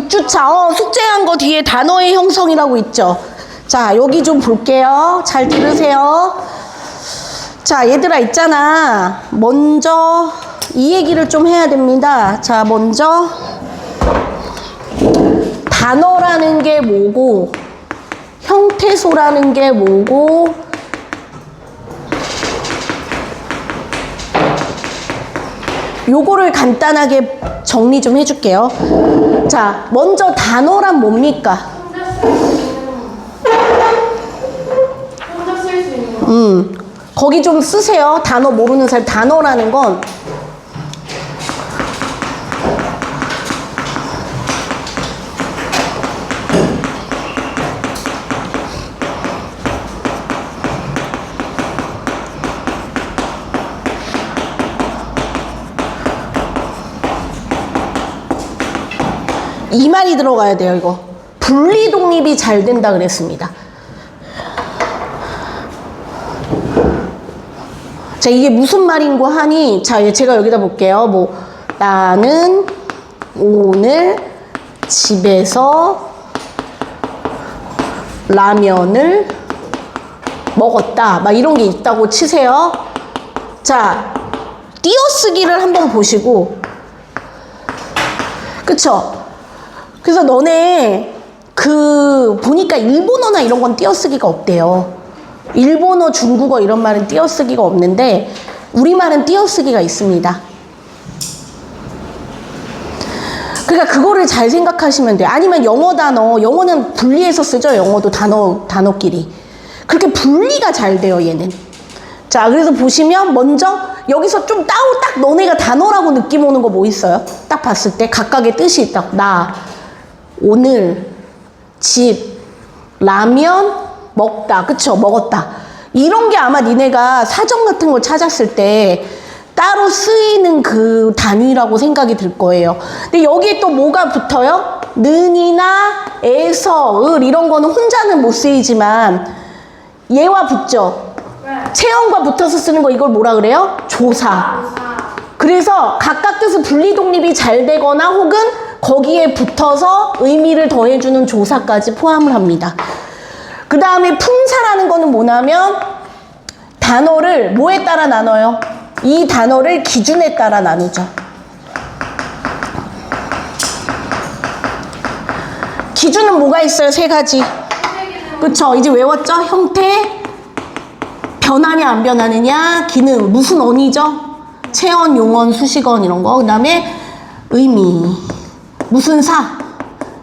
6주차 숙제한 거 뒤에 단어의 형성이라고 있죠. 자, 여기 좀 볼게요. 잘 들으세요. 자, 얘들아 있잖아. 먼저 이 얘기를 좀 해야 됩니다. 자, 먼저 단어라는 게 뭐고 형태소라는 게 뭐고 요거를 간단하게 정리 좀 해줄게요. 자, 먼저 단어란 뭡니까? 혼자 쓸 수 있는 거. 거기 좀 쓰세요. 단어 모르는 사람. 단어라는 건 이 말이 들어가야 돼요. 이거 분리 독립이 잘 된다 그랬습니다. 자, 이게 무슨 말인고 하니, 자, 제가 여기다 볼게요. 뭐, 나는 오늘 집에서 라면을 먹었다. 막 이런 게 있다고 치세요. 자, 띄어쓰기를 한번 보시고, 그쵸? 그래서 너네, 보니까 일본어나 이런 건 띄어쓰기가 없대요. 일본어, 중국어 이런 말은 띄어쓰기가 없는데 우리말은 띄어쓰기가 있습니다. 그러니까 그거를 잘 생각하시면 돼요. 아니면 영어 단어, 영어는 분리해서 쓰죠. 영어도 단어끼리. 그렇게 분리가 잘 돼요, 얘는. 자, 그래서 보시면 먼저 여기서 좀 딱 너네가 단어라고 느낌 오는 거 뭐 있어요? 딱 봤을 때 각각의 뜻이 있다고. 나, 오늘, 집, 라면, 먹다. 그쵸? 먹었다. 이런 게 아마 니네가 사전 같은 걸 찾았을 때 따로 쓰이는 그 단위라고 생각이 들 거예요. 근데 여기에 또 뭐가 붙어요? 는이나 에서, 을 이런 거는 혼자는 못 쓰이지만 얘와 붙죠? 체형과 붙어서 쓰는 거 이걸 뭐라 그래요? 조사. 그래서 각각 뜻은 분리 독립이 잘 되거나 혹은 거기에 붙어서 의미를 더해주는 조사까지 포함을 합니다. 그 다음에 품사라는 거는 뭐냐면 단어를 뭐에 따라 나눠요? 이 단어를 기준에 따라 나누죠. 기준은 뭐가 있어요? 세 가지. 그쵸? 이제 외웠죠? 형태, 변하냐 안 변하느냐, 기능, 무슨 언이죠? 체언, 용언, 수식언 이런 거. 그 다음에 의미, 무슨 사,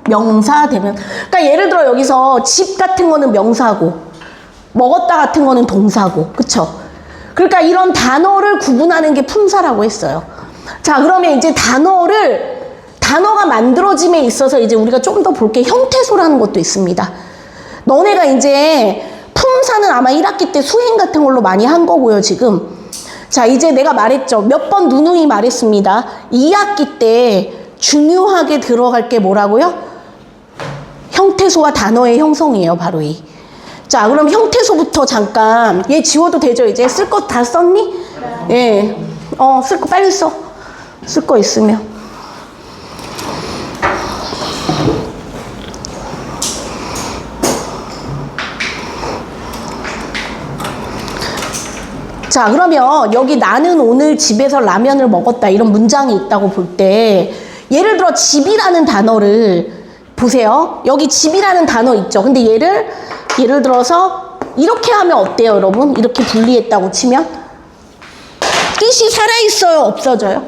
명사, 대명. 그러니까 예를 들어 여기서 집 같은 거는 명사고 먹었다 같은 거는 동사고, 그쵸? 그러니까 이런 단어를 구분하는 게 품사라고 했어요. 자, 그러면 이제 단어가 만들어짐에 있어서 이제 우리가 좀 더 볼 게 형태소라는 것도 있습니다. 너네가 이제 품사는 아마 1학기 때 수행 같은 걸로 많이 한 거고요, 지금. 자, 이제 내가 말했죠. 몇 번 누누이 말했습니다. 2학기 때 중요하게 들어갈 게 뭐라고요? 형태소와 단어의 형성이에요, 바로 이. 자, 그럼 형태소부터 잠깐. 얘 지워도 되죠, 이제? 쓸 거 다 썼니? 예. 쓸 거 빨리 써. 쓸 거 있으면. 자, 그러면 여기 나는 오늘 집에서 라면을 먹었다 이런 문장이 있다고 볼 때 예를 들어 집이라는 단어를 보세요. 여기 집이라는 단어 있죠. 근데 예를 들어서 이렇게 하면 어때요, 여러분? 이렇게 분리했다고 치면 뜻이 살아있어요, 없어져요?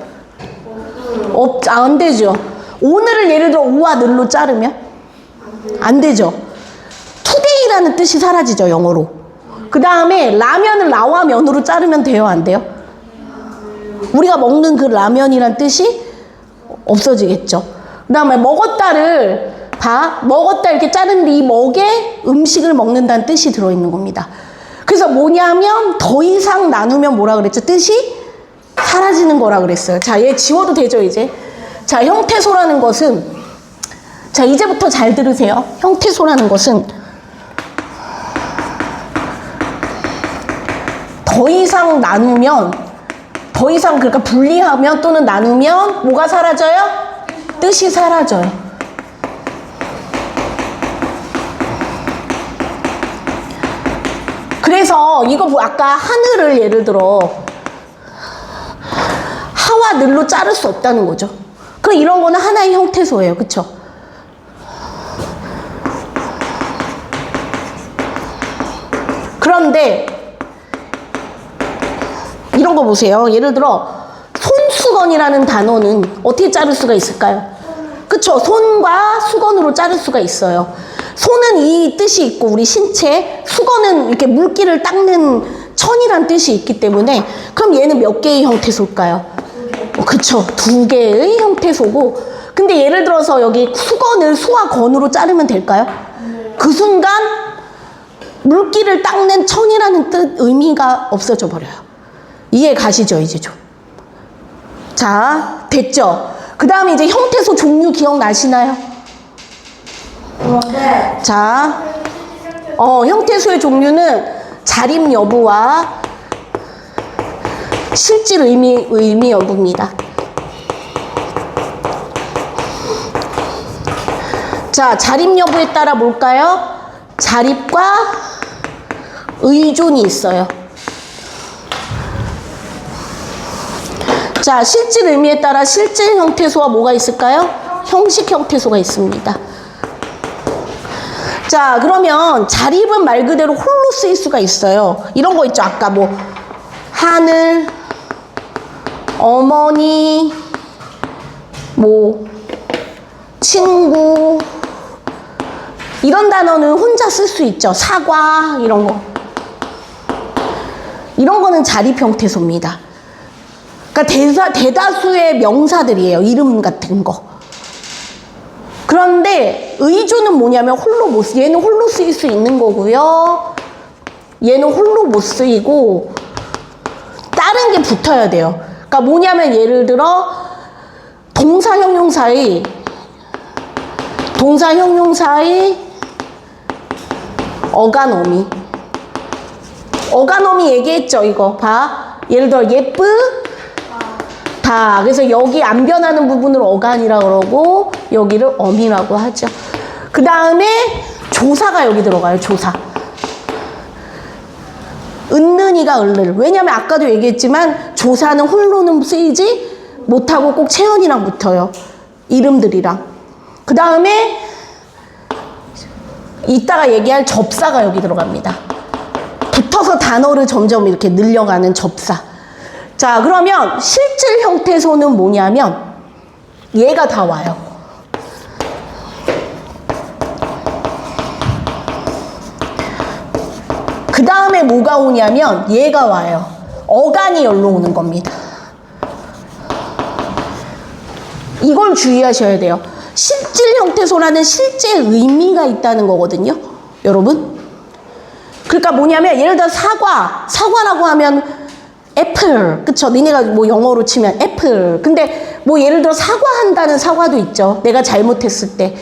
안 되죠. 오늘을 예를 들어 우와 늘로 자르면 안 되죠. 투데이라는 뜻이 사라지죠, 영어로. 그 다음에 라면을 라와 면으로 자르면 돼요, 안 돼요? 우리가 먹는 그 라면이란 뜻이 없어지겠죠. 그 다음에 먹었다를 먹었다 이렇게 자르는데 이 먹에 음식을 먹는다는 뜻이 들어있는 겁니다. 그래서 뭐냐면 더 이상 나누면 뭐라 그랬죠? 뜻이 사라지는 거라 그랬어요. 자, 얘 지워도 되죠, 이제? 자, 형태소라는 것은, 자, 이제부터 잘 들으세요. 형태소라는 것은 더 이상 나누면, 그러니까 분리하면 또는 나누면 뭐가 사라져요? 뜻이 사라져요. 그래서 이거 아까 하늘을 예를 들어 하와 늘로 자를 수 없다는 거죠. 그럼 이런 거는 하나의 형태소예요. 그쵸? 그런데 이런 거 보세요. 예를 들어 손수건이라는 단어는 어떻게 자를 수가 있을까요? 그쵸? 손과 수건으로 자를 수가 있어요. 손은 이 뜻이 있고 우리 신체, 수건은 이렇게 물기를 닦는 천이란 뜻이 있기 때문에 그럼 얘는 몇 개의 형태소일까요? 그쵸? 2개의 형태소고, 근데 예를 들어서 여기 수건을 수와 건으로 자르면 될까요? 그 순간 물기를 닦는 천이라는 뜻, 의미가 없어져 버려요. 이해 가시죠, 이제 좀? 자, 됐죠? 그 다음에 이제 형태소 종류 기억나시나요? 네. 자, 형태소의 종류는 자립 여부와 실질 의미 여부입니다. 자, 자립 여부에 따라 뭘까요? 자립과 의존이 있어요. 자, 실질 의미에 따라 실질 형태소와 뭐가 있을까요? 형식 형태소가 있습니다. 자, 그러면 자립은 말 그대로 홀로 쓰일 수가 있어요. 이런 거 있죠. 아까 뭐 하늘, 어머니, 뭐 친구, 이런 단어는 혼자 쓸 수 있죠. 사과, 이런 거. 이런 거는 자립 형태소입니다. 그러니까 대다수의 명사들이에요. 이름 같은 거. 그런데 의존은 뭐냐면 얘는 홀로 쓰일 수 있는 거고요. 얘는 홀로 못 쓰이고 다른 게 붙어야 돼요. 그러니까 뭐냐면 예를 들어 동사 형용사의 어간어미 얘기했죠. 이거 봐. 예를 들어 예쁘다. 그래서 여기 안 변하는 부분을 어간이라 그러고 여기를 어미라고 하죠. 그 다음에 조사가 여기 들어가요. 조사. 은는이가 을를. 왜냐면 아까도 얘기했지만 조사는 홀로는 쓰이지 못하고 꼭 체언이랑 붙어요. 이름들이랑. 그 다음에 이따가 얘기할 접사가 여기 들어갑니다. 붙어서 단어를 점점 이렇게 늘려가는 접사. 자, 그러면 실질 형태소는 뭐냐면 얘가 다 와요. 그 다음에 뭐가 오냐면 얘가 와요. 어간이 열로 오는 겁니다. 이걸 주의하셔야 돼요. 실질 형태소라는 실제 의미가 있다는 거거든요. 여러분. 그러니까 뭐냐면 예를 들어 사과라고 하면 애플, 그쵸? 니네가 뭐 영어로 치면 애플. 근데 뭐 예를 들어 사과한다는 사과도 있죠. 내가 잘못했을 때.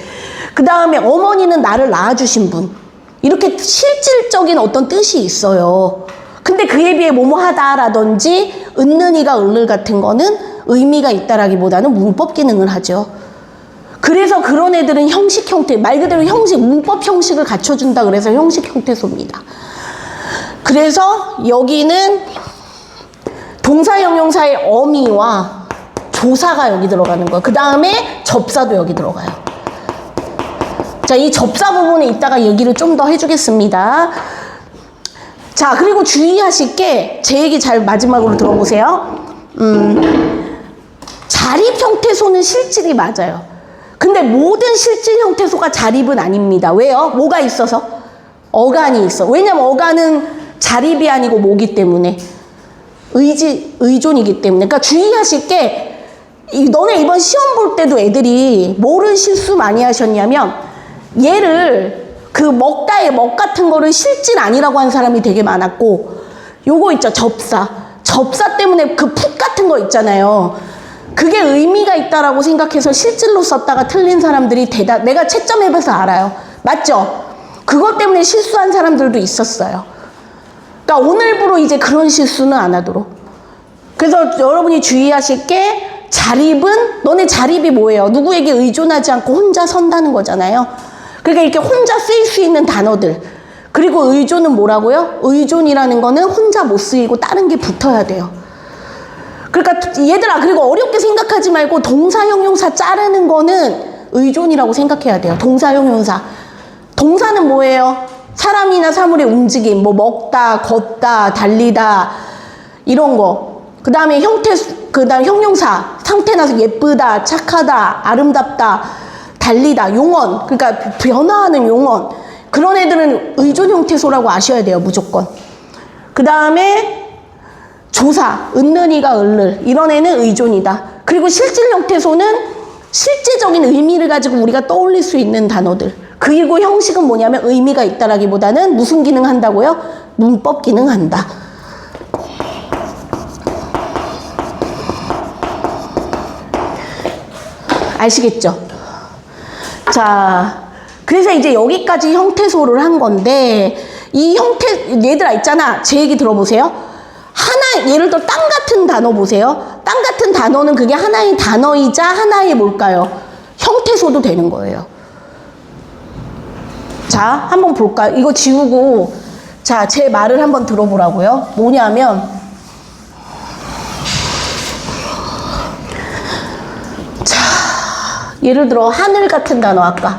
그 다음에 어머니는 나를 낳아주신 분. 이렇게 실질적인 어떤 뜻이 있어요. 근데 그에 비해 뭐뭐하다라든지 은는이가 을를 같은 거는 의미가 있다라기보다는 문법 기능을 하죠. 그래서 그런 애들은 형식 형태, 말 그대로 형식, 문법 형식을 갖춰준다 그래서 형식 형태소입니다. 그래서 여기는 동사 형용사의 어미와 조사가 여기 들어가는 거예요. 그 다음에 접사도 여기 들어가요. 자, 이 접사 부분에 이따가 얘기를 좀 더 해주겠습니다. 자, 그리고 주의하실 게 제 얘기 잘 마지막으로 들어보세요. 자립 형태소는 실질이 맞아요. 근데 모든 실질 형태소가 자립은 아닙니다. 왜요? 뭐가 있어서? 어간이 있어. 왜냐면 어간은 자립이 아니고 뭐기 때문에 의존이기 때문에. 그러니까 주의하실 게 너네 이번 시험 볼 때도 애들이 뭐를 실수 많이 하셨냐면 얘를 그 먹다의 먹 같은 거를 실질 아니라고 한 사람이 되게 많았고 요거 있죠. 접사 때문에 그 푹 같은 거 있잖아요. 그게 의미가 있다라고 생각해서 실질로 썼다가 틀린 사람들이 내가 채점해봐서 알아요. 맞죠? 그것 때문에 실수한 사람들도 있었어요. 그러니까 오늘부로 이제 그런 실수는 안 하도록. 그래서 여러분이 주의하실 게 자립은 너네 자립이 뭐예요? 누구에게 의존하지 않고 혼자 선다는 거잖아요. 그러니까 이렇게 혼자 쓰일 수 있는 단어들. 그래서 그리고 의존은 뭐라고요? 의존이라는 거는 혼자 못 쓰이고 다른 게 붙어야 돼요. 그러니까 얘들아, 그리고 어렵게 생각하지 말고 동사 형용사 자르는 거는 의존이라고 생각해야 돼요. 동사 형용사. 동사는 뭐예요? 사람이나 사물의 움직임, 뭐 먹다, 걷다, 달리다 이런 거. 그 다음에 그다음 형용사, 상태나 예쁘다, 착하다, 아름답다, 달리다, 용언. 그러니까 변화하는 용언. 그런 애들은 의존 형태소라고 아셔야 돼요, 무조건. 그 다음에 조사, 은는이가 을를. 이런 애는 의존이다. 그리고 실질 형태소는 실제적인 의미를 가지고 우리가 떠올릴 수 있는 단어들. 그리고 형식은 뭐냐면 의미가 있다라기보다는 무슨 기능 한다고요? 문법 기능 한다. 아시겠죠? 자, 그래서 이제 여기까지 형태소를 한 건데, 이 얘들아 있잖아. 제 얘기 들어보세요. 예를 들어 땅 같은 단어 보세요. 땅 같은 단어는 그게 하나의 단어이자 하나의 뭘까요? 형태소도 되는 거예요. 자, 한번 볼까요? 이거 지우고, 자, 제 말을 한번 들어보라고요. 뭐냐면, 자, 예를 들어 하늘 같은 단어 아까.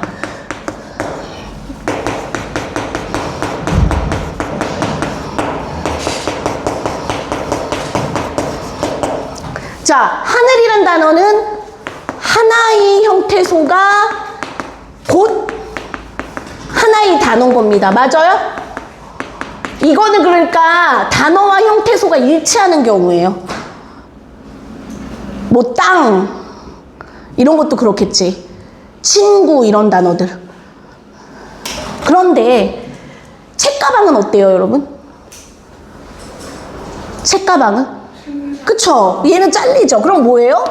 자, 하늘이란 단어는 하나의 형태소가 곧 하나의 단어인 겁니다. 맞아요? 이거는 그러니까 단어와 형태소가 일치하는 경우예요. 뭐 땅 이런 것도 그렇겠지. 친구 이런 단어들. 그런데 책가방은 어때요, 여러분? 책가방은? 그쵸? 얘는 잘리죠. 그럼 뭐예요?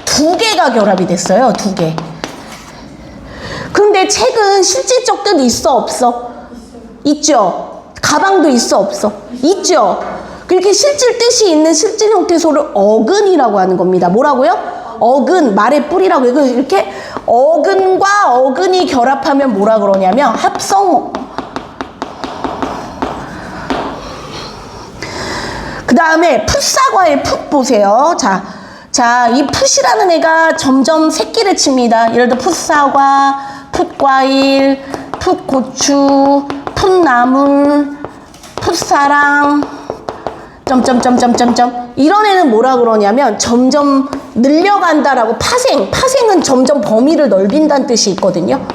두 개가 결합이 됐어요. 두 개. 그런데 책은 실질적 뜻 있어 없어? 있죠. 가방도 있어 없어? 있죠. 그렇게 실질 뜻이 있는 실질 형태소를 어근이라고 하는 겁니다. 뭐라고요? 어근, 말의 뿌리라고. 이렇게 어근과 어근이 결합하면 뭐라 그러냐면 합성. 그 다음에 풋사과의 풋 보세요. 자, 이 풋이라는 애가 점점 새끼를 칩니다. 예를 들어 풋사과, 풋과일, 풋고추, 풋나물, 풋사랑, 점점점점점점. 이런 애는 뭐라 그러냐면 점점 늘려간다라고 파생은 점점 범위를 넓힌다는 뜻이 있거든요.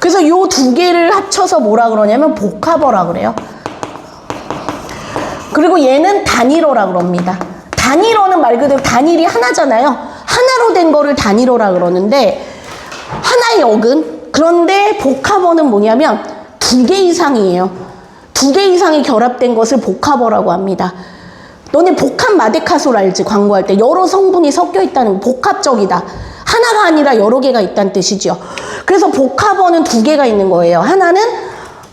그래서 요 두 개를 합쳐서 뭐라 그러냐면 복합어라 그래요. 그리고 얘는 단일어라 그럽니다. 단일어는 말 그대로 단일이 하나잖아요. 하나로 된 거를 단일어라 그러는데 하나의 어근. 그런데 복합어는 뭐냐면 두 개 이상이에요. 두 개 이상이 결합된 것을 복합어라고 합니다. 너네 복합 마데카솔 알지? 광고할 때 여러 성분이 섞여 있다는 거. 복합적이다. 하나가 아니라 여러 개가 있다는 뜻이죠. 그래서 복합어는 두 개가 있는 거예요. 하나는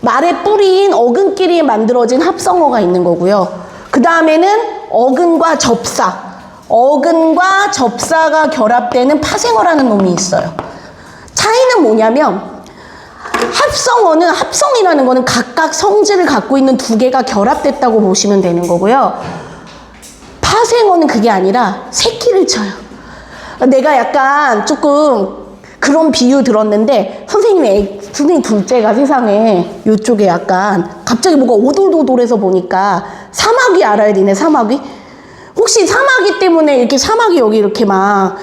말의 뿌리인 어근끼리 만들어진 합성어가 있는 거고요. 그 다음에는 어근과 접사가 결합되는 파생어라는 놈이 있어요. 차이는 뭐냐면 합성이라는 거는 각각 성질을 갖고 있는 두 개가 결합됐다고 보시면 되는 거고요. 파생어는 그게 아니라 새끼를 쳐요. 내가 약간 조금 그런 비유 들었는데 선생님 둘째가 세상에 이쪽에 약간 갑자기 뭐가 오돌도돌해서 보니까 사마귀 알아야 되네. 사마귀? 혹시 사마귀 때문에 이렇게 사마귀 여기 이렇게 막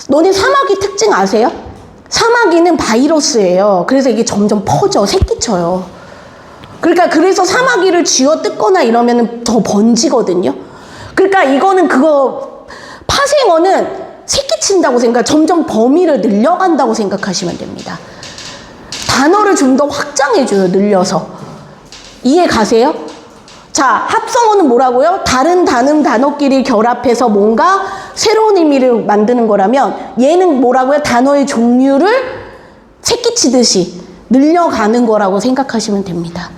너네 사마귀 특징 아세요? 사마귀는 바이러스예요. 그래서 이게 점점 퍼져 새끼쳐요. 그래서 사마귀를 쥐어 뜯거나 이러면 더 번지거든요. 그러니까 이거는 파생어는 새끼친다고 점점 범위를 늘려간다고 생각하시면 됩니다. 단어를 좀 더 확장해줘요. 늘려서. 이해 가세요? 자, 합성어는 뭐라고요? 다른 단어끼리 결합해서 뭔가 새로운 의미를 만드는 거라면 얘는 뭐라고요? 단어의 종류를 새끼치듯이 늘려가는 거라고 생각하시면 됩니다.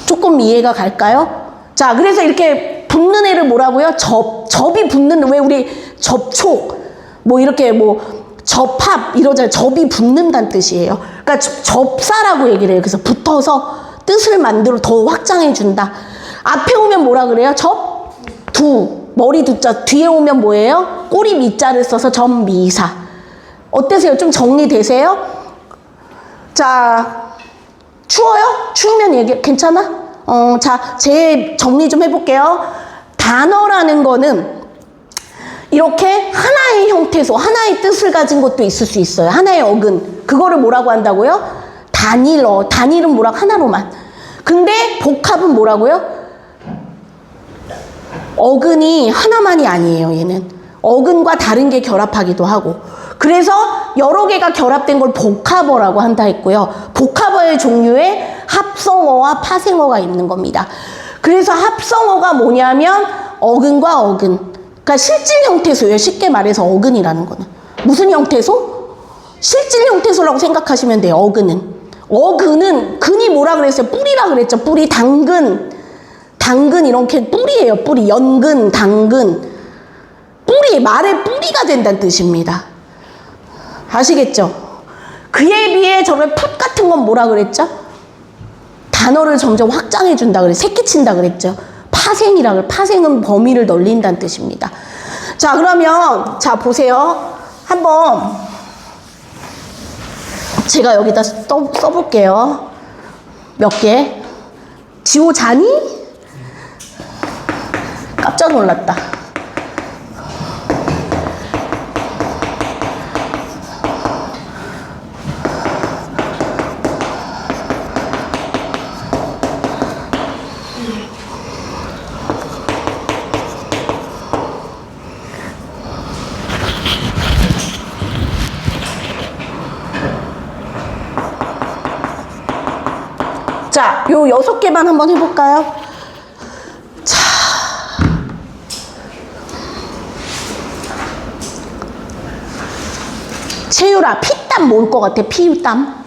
조금 이해가 갈까요? 자, 그래서 이렇게 붙는 애를 뭐라고요? 접이 붙는, 왜 우리 접촉, 접합 이러잖아요. 접이 붙는다는 뜻이에요. 그러니까 접사라고 얘기를 해요. 그래서 붙어서 뜻을 만들어 더 확장해 준다. 앞에 오면 뭐라 그래요? 두. 머리 두자. 뒤에 오면 뭐예요? 꼬리 미자를 써서 접미사. 어때세요? 좀 정리되세요? 자, 추워요? 추우면 얘기, 괜찮아? 자, 제 정리 좀 해볼게요. 단어라는 거는 이렇게 하나의 형태소, 하나의 뜻을 가진 것도 있을 수 있어요. 하나의 어근. 그거를 뭐라고 한다고요? 단일어. 단일은 뭐라고? 하나로만. 근데 복합은 뭐라고요? 어근이 하나만이 아니에요, 얘는. 어근과 다른 게 결합하기도 하고. 그래서 여러 개가 결합된 걸 복합어라고 한다 했고요. 복합어의 종류에 합성어와 파생어가 있는 겁니다. 그래서 합성어가 뭐냐면 어근과 어근. 그러니까 실질 형태소예요. 쉽게 말해서 어근이라는 거는. 무슨 형태소? 실질 형태소라고 생각하시면 돼요, 어근은. 어근은, 근이 뭐라 그랬어요? 뿌리라 그랬죠. 뿌리, 당근. 당근 이렇게 뿌리예요. 뿌리. 연근, 당근. 뿌리, 말의 뿌리가 된다는 뜻입니다. 아시겠죠? 그에 비해 저런 풋 같은 건 뭐라 그랬죠? 단어를 점점 확장해 준다 그랬죠. 새끼친다 그랬죠. 파생이라 그래. 파생은 범위를 넓린다는 뜻입니다. 자, 그러면 자 보세요. 한번 제가 여기다 써볼게요. 몇 개. 지호 자니? 깜짝 놀랐다. 자, 요 6개만 한번 해볼까요? 자. 채유라, 피땀 뭘 것 같아? 피땀?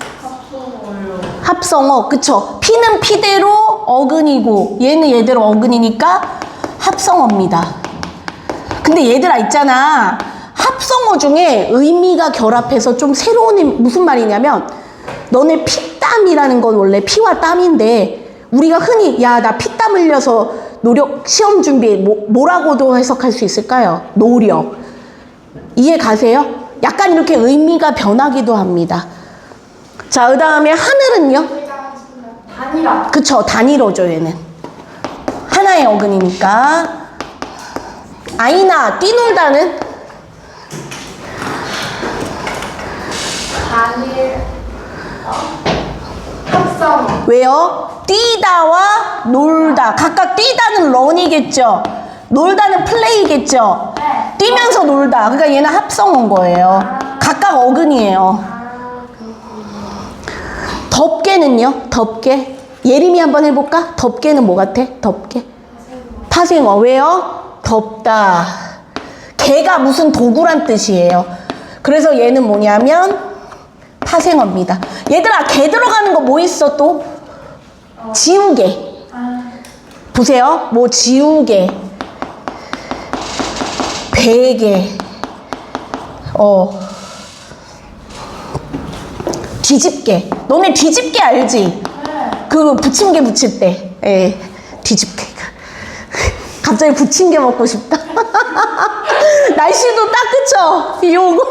합성어, 그쵸? 피는 피대로 어근이고, 얘는 얘대로 어근이니까 합성어입니다. 근데 얘들아 있잖아. 합성어 중에 의미가 결합해서 좀 새로운, 무슨 말이냐면, 너네 피땀이라는 건 원래 피와 땀인데, 우리가 흔히, 야, 나 피땀 흘려서 노력, 시험 준비해. 뭐라고도 해석할 수 있을까요? 노력. 이해 가세요? 약간 이렇게 의미가 변하기도 합니다. 자, 그 다음에 하늘은요? 단일화. 그쵸, 단일어죠, 얘는. 하나의 어근이니까. 아이나, 뛰놀다는? 합성어. 왜요? 뛰다와 놀다. 각각 뛰다는 런이겠죠? 놀다는 플레이겠죠? 네. 뛰면서 놀다. 그러니까 얘는 합성어인 거예요. 각각 어근이에요. 덮개는요? 덮개. 예림이 한번 해볼까? 덮개는 뭐 같아? 덮개. 파생어. 왜요? 덮다. 개가 무슨 도구란 뜻이에요. 그래서 얘는 뭐냐면 파생어입니다. 얘들아, 개 들어가는 거 뭐 있어 또? 지우개. 보세요. 뭐 지우개. 베개. 뒤집개. 너네 뒤집개 알지? 그 부침개 부칠 때. 예. 뒤집개. 갑자기 부침개 먹고 싶다. 날씨도 딱 그쵸? 비 오고.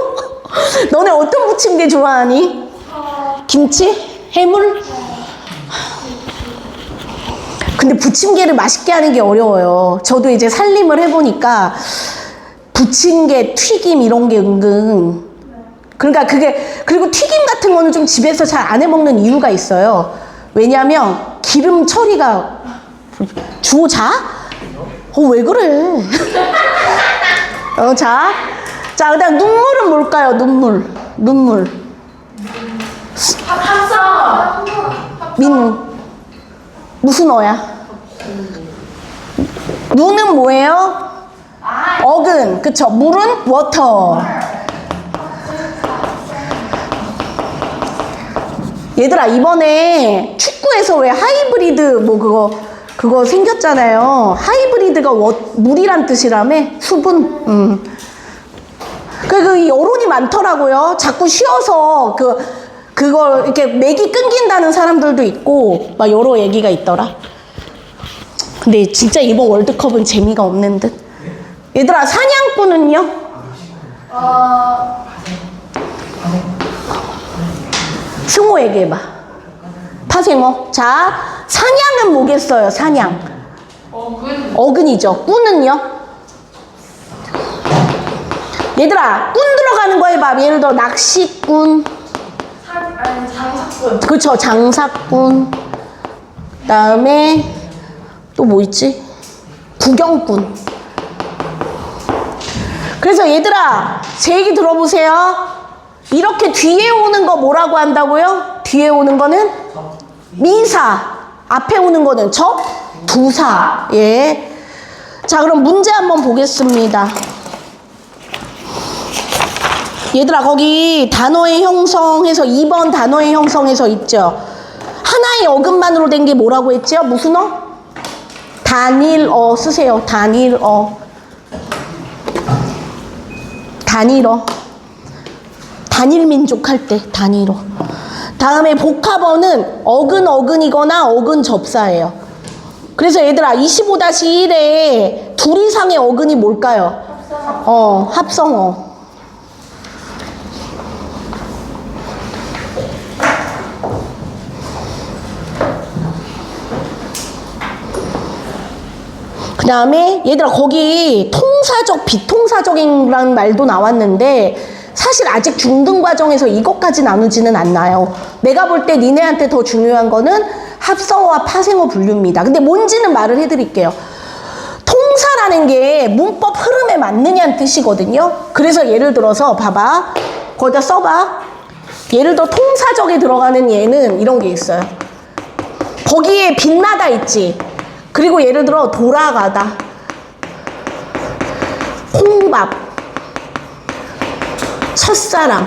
너네 어떤 부침개 좋아하니? 김치? 해물? 근데 부침개를 맛있게 하는 게 어려워요. 저도 이제 살림을 해보니까 부침개, 튀김 이런 게 은근. 그러니까 그게, 그리고 튀김 같은 거는 좀 집에서 잘 안 해먹는 이유가 있어요. 왜냐면 기름 처리가. 주호 자? 왜 그래? 자. 자, 그 다음 눈물은 뭘까요? 눈물. 합성어. 무슨 어야? 눈은 뭐예요? 어근, 그쵸? 물은 워터. 얘들아, 이번에 축구에서 왜 하이브리드 뭐 그거 생겼잖아요. 하이브리드가 물이란 뜻이라며? 수분. 그 여론이 많더라고요. 자꾸 쉬어서 그걸 이렇게 맥이 끊긴다는 사람들도 있고 막 여러 얘기가 있더라. 근데 진짜 이번 월드컵은 재미가 없는 듯. 얘들아, 사냥꾼은요? 승호 얘기해봐. 파생어. 자, 사냥은 뭐겠어요? 사냥. 어근이죠. 꾼은요? 얘들아, 꾼 들어가는 거 해봐. 예를 들어 낚시꾼. 장사꾼. 그쵸, 장사꾼. 그다음에 또 뭐 있지? 구경꾼. 그래서 얘들아, 제 얘기 들어보세요. 이렇게 뒤에 오는 거 뭐라고 한다고요? 뒤에 오는 거는 미사, 앞에 오는 거는 부사. 예. 자, 그럼 문제 한번 보겠습니다. 얘들아, 거기 단어의 형성에서 2번 단어의 형성에서 있죠. 하나의 어근만으로 된 게 뭐라고 했죠? 무슨 어? 단일어 쓰세요. 단일어. 단일어. 단일민족 할 때 단일어. 다음에 복합어는 어근이거나 어근 접사예요. 그래서 얘들아, 25-1에 둘 이상의 어근이 뭘까요? 합성어. 그 다음에 얘들아, 거기 통사적, 비통사적이라는 말도 나왔는데 사실 아직 중등 과정에서 이것까지 나누지는 않나요. 내가 볼 때 니네한테 더 중요한 거는 합성어와 파생어 분류입니다. 근데 뭔지는 말을 해드릴게요. 통사라는 게 문법 흐름에 맞느냐는 뜻이거든요. 그래서 예를 들어서 봐봐. 거기다 써봐. 예를 들어 통사적에 들어가는 예는 이런 게 있어요. 거기에 빛나다 있지. 그리고 예를 들어 돌아가다, 홍밥, 첫사랑,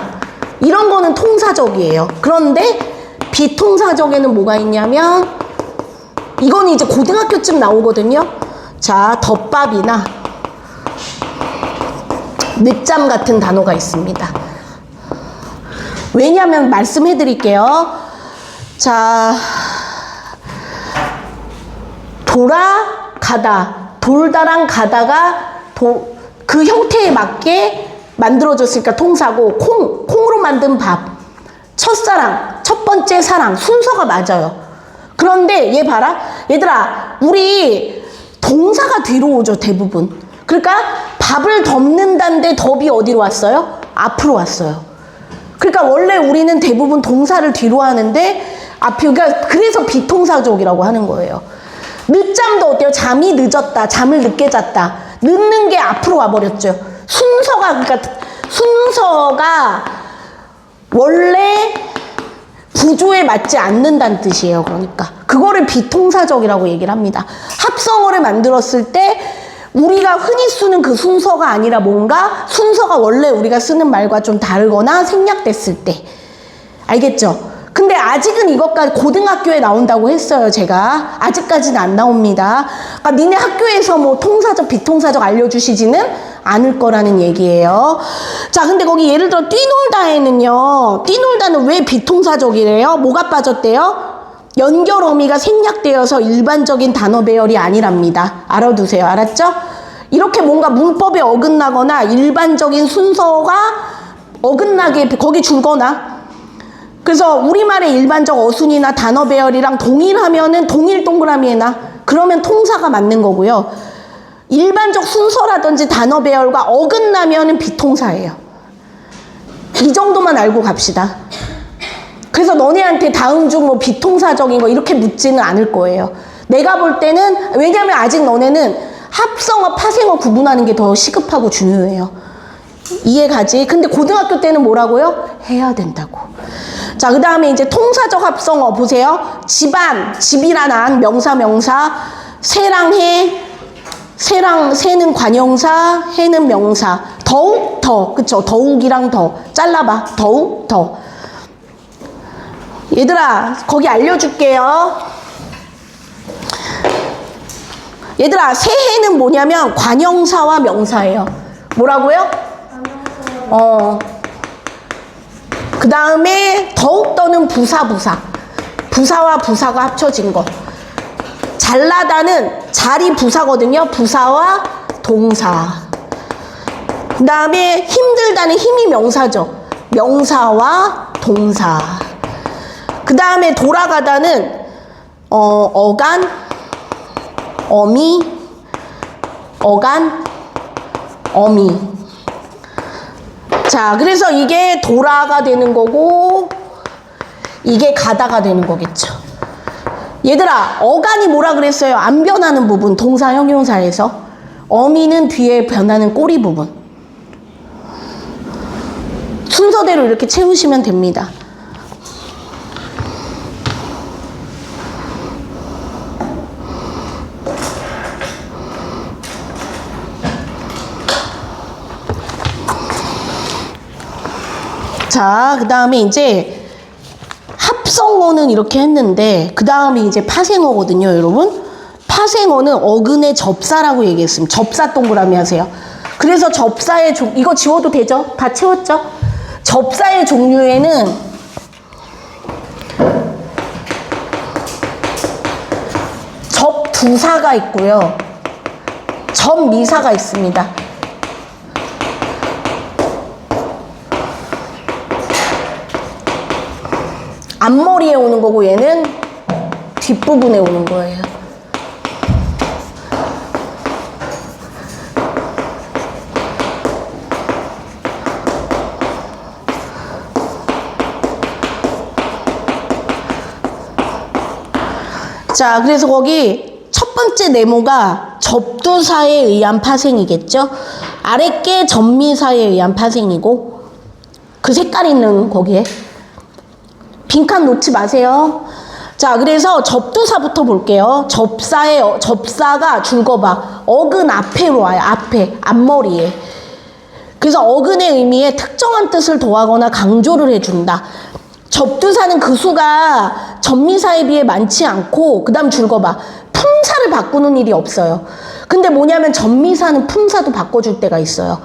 이런 거는 통사적이에요. 그런데 비통사적에는 뭐가 있냐면 이건 이제 고등학교쯤 나오거든요. 자, 덮밥이나 늦잠 같은 단어가 있습니다. 왜냐면 말씀해 드릴게요. 자, 돌아가다, 돌다랑 가다가 그 형태에 맞게 만들어졌으니까 통사고, 콩으로 만든 밥, 첫사랑, 첫 번째 사랑, 순서가 맞아요. 그런데 얘 봐라. 얘들아, 우리 동사가 뒤로 오죠, 대부분. 그러니까 밥을 덮는다는데 덮이 어디로 왔어요? 앞으로 왔어요. 그러니까 원래 우리는 대부분 동사를 뒤로 하는데 그러니까 그래서 비통사적이라고 하는 거예요. 늦잠도 어때요? 잠이 늦었다, 잠을 늦게 잤다. 늦는 게 앞으로 와버렸죠. 그러니까 순서가 원래 구조에 맞지 않는다는 뜻이에요. 그러니까 그거를 비통사적이라고 얘기를 합니다. 합성어를 만들었을 때 우리가 흔히 쓰는 그 순서가 아니라 뭔가 순서가 원래 우리가 쓰는 말과 좀 다르거나 생략됐을 때. 알겠죠? 근데 아직은 이것까지 고등학교에 나온다고 했어요. 제가 아직까지는 안 나옵니다. 그러니까 니네 학교에서 뭐 통사적 비통사적 알려주시지는 않을 거라는 얘기예요. 자, 근데 거기 예를 들어 뛰놀다에는요, 뛰놀다는 왜 비통사적이래요? 뭐가 빠졌대요? 연결 어미가 생략되어서 일반적인 단어 배열이 아니랍니다. 알아두세요. 알았죠? 이렇게 뭔가 문법에 어긋나거나 일반적인 순서가 어긋나게 거기 줄거나, 그래서 우리말의 일반적 어순이나 단어 배열이랑 동일하면은 동일 동그라미에나, 그러면 통사가 맞는 거고요. 일반적 순서라든지 단어 배열과 어긋나면은 비통사예요. 이 정도만 알고 갑시다. 그래서 너네한테 다음 중 뭐 비통사적인 거 이렇게 묻지는 않을 거예요. 내가 볼 때는, 왜냐면 아직 너네는 합성어, 파생어 구분하는 게 더 시급하고 중요해요. 이해가지? 근데 고등학교 때는 뭐라고요? 해야 된다고. 자, 그 다음에 이제 통사적 합성어 보세요. 집안, 집이란 명사, 새랑 해, 새는 관형사, 해는 명사. 더욱, 더, 그쵸? 더욱이랑 더. 잘라봐. 더욱, 더. 얘들아, 거기 알려줄게요. 얘들아, 새해는 뭐냐면 관형사와 명사예요. 뭐라고요? 그 다음에 더욱더는 부사. 부사와 부사가 합쳐진 거. 잘나다는 잘이 부사거든요. 부사와 동사. 그 다음에 힘들다는 힘이 명사죠. 명사와 동사. 그 다음에 돌아가다는 어간, 어미, 어간, 어미. 자, 그래서 이게 돌아가 되는 거고 이게 가다가 되는 거겠죠. 얘들아, 어간이 뭐라 그랬어요? 안 변하는 부분, 동사 형용사에서. 어미는 뒤에 변하는 꼬리 부분. 순서대로 이렇게 채우시면 됩니다. 자, 그 다음에 이제 합성어는 이렇게 했는데 그 다음에 이제 파생어거든요, 여러분. 파생어는 어근의 접사라고 얘기했습니다. 접사 동그라미 하세요. 그래서 접사의 이거 지워도 되죠? 다 채웠죠? 접사의 종류에는 접두사가 있고요. 접미사가 있습니다. 앞머리에 오는 거고 얘는 뒷부분에 오는 거예요. 자, 그래서 거기 첫 번째 네모가 접두사에 의한 파생이겠죠? 아랫게 접미사에 의한 파생이고 그 색깔 있는 거기에 빈칸 놓지 마세요. 자, 그래서 접두사부터 볼게요. 접사가 줄거봐. 어근 앞에로 와요. 앞에, 앞머리에. 그래서 어근의 의미에 특정한 뜻을 더하거나 강조를 해준다. 접두사는 그 수가 접미사에 비해 많지 않고 그 다음 줄거봐. 품사를 바꾸는 일이 없어요. 근데 뭐냐면 접미사는 품사도 바꿔줄 때가 있어요.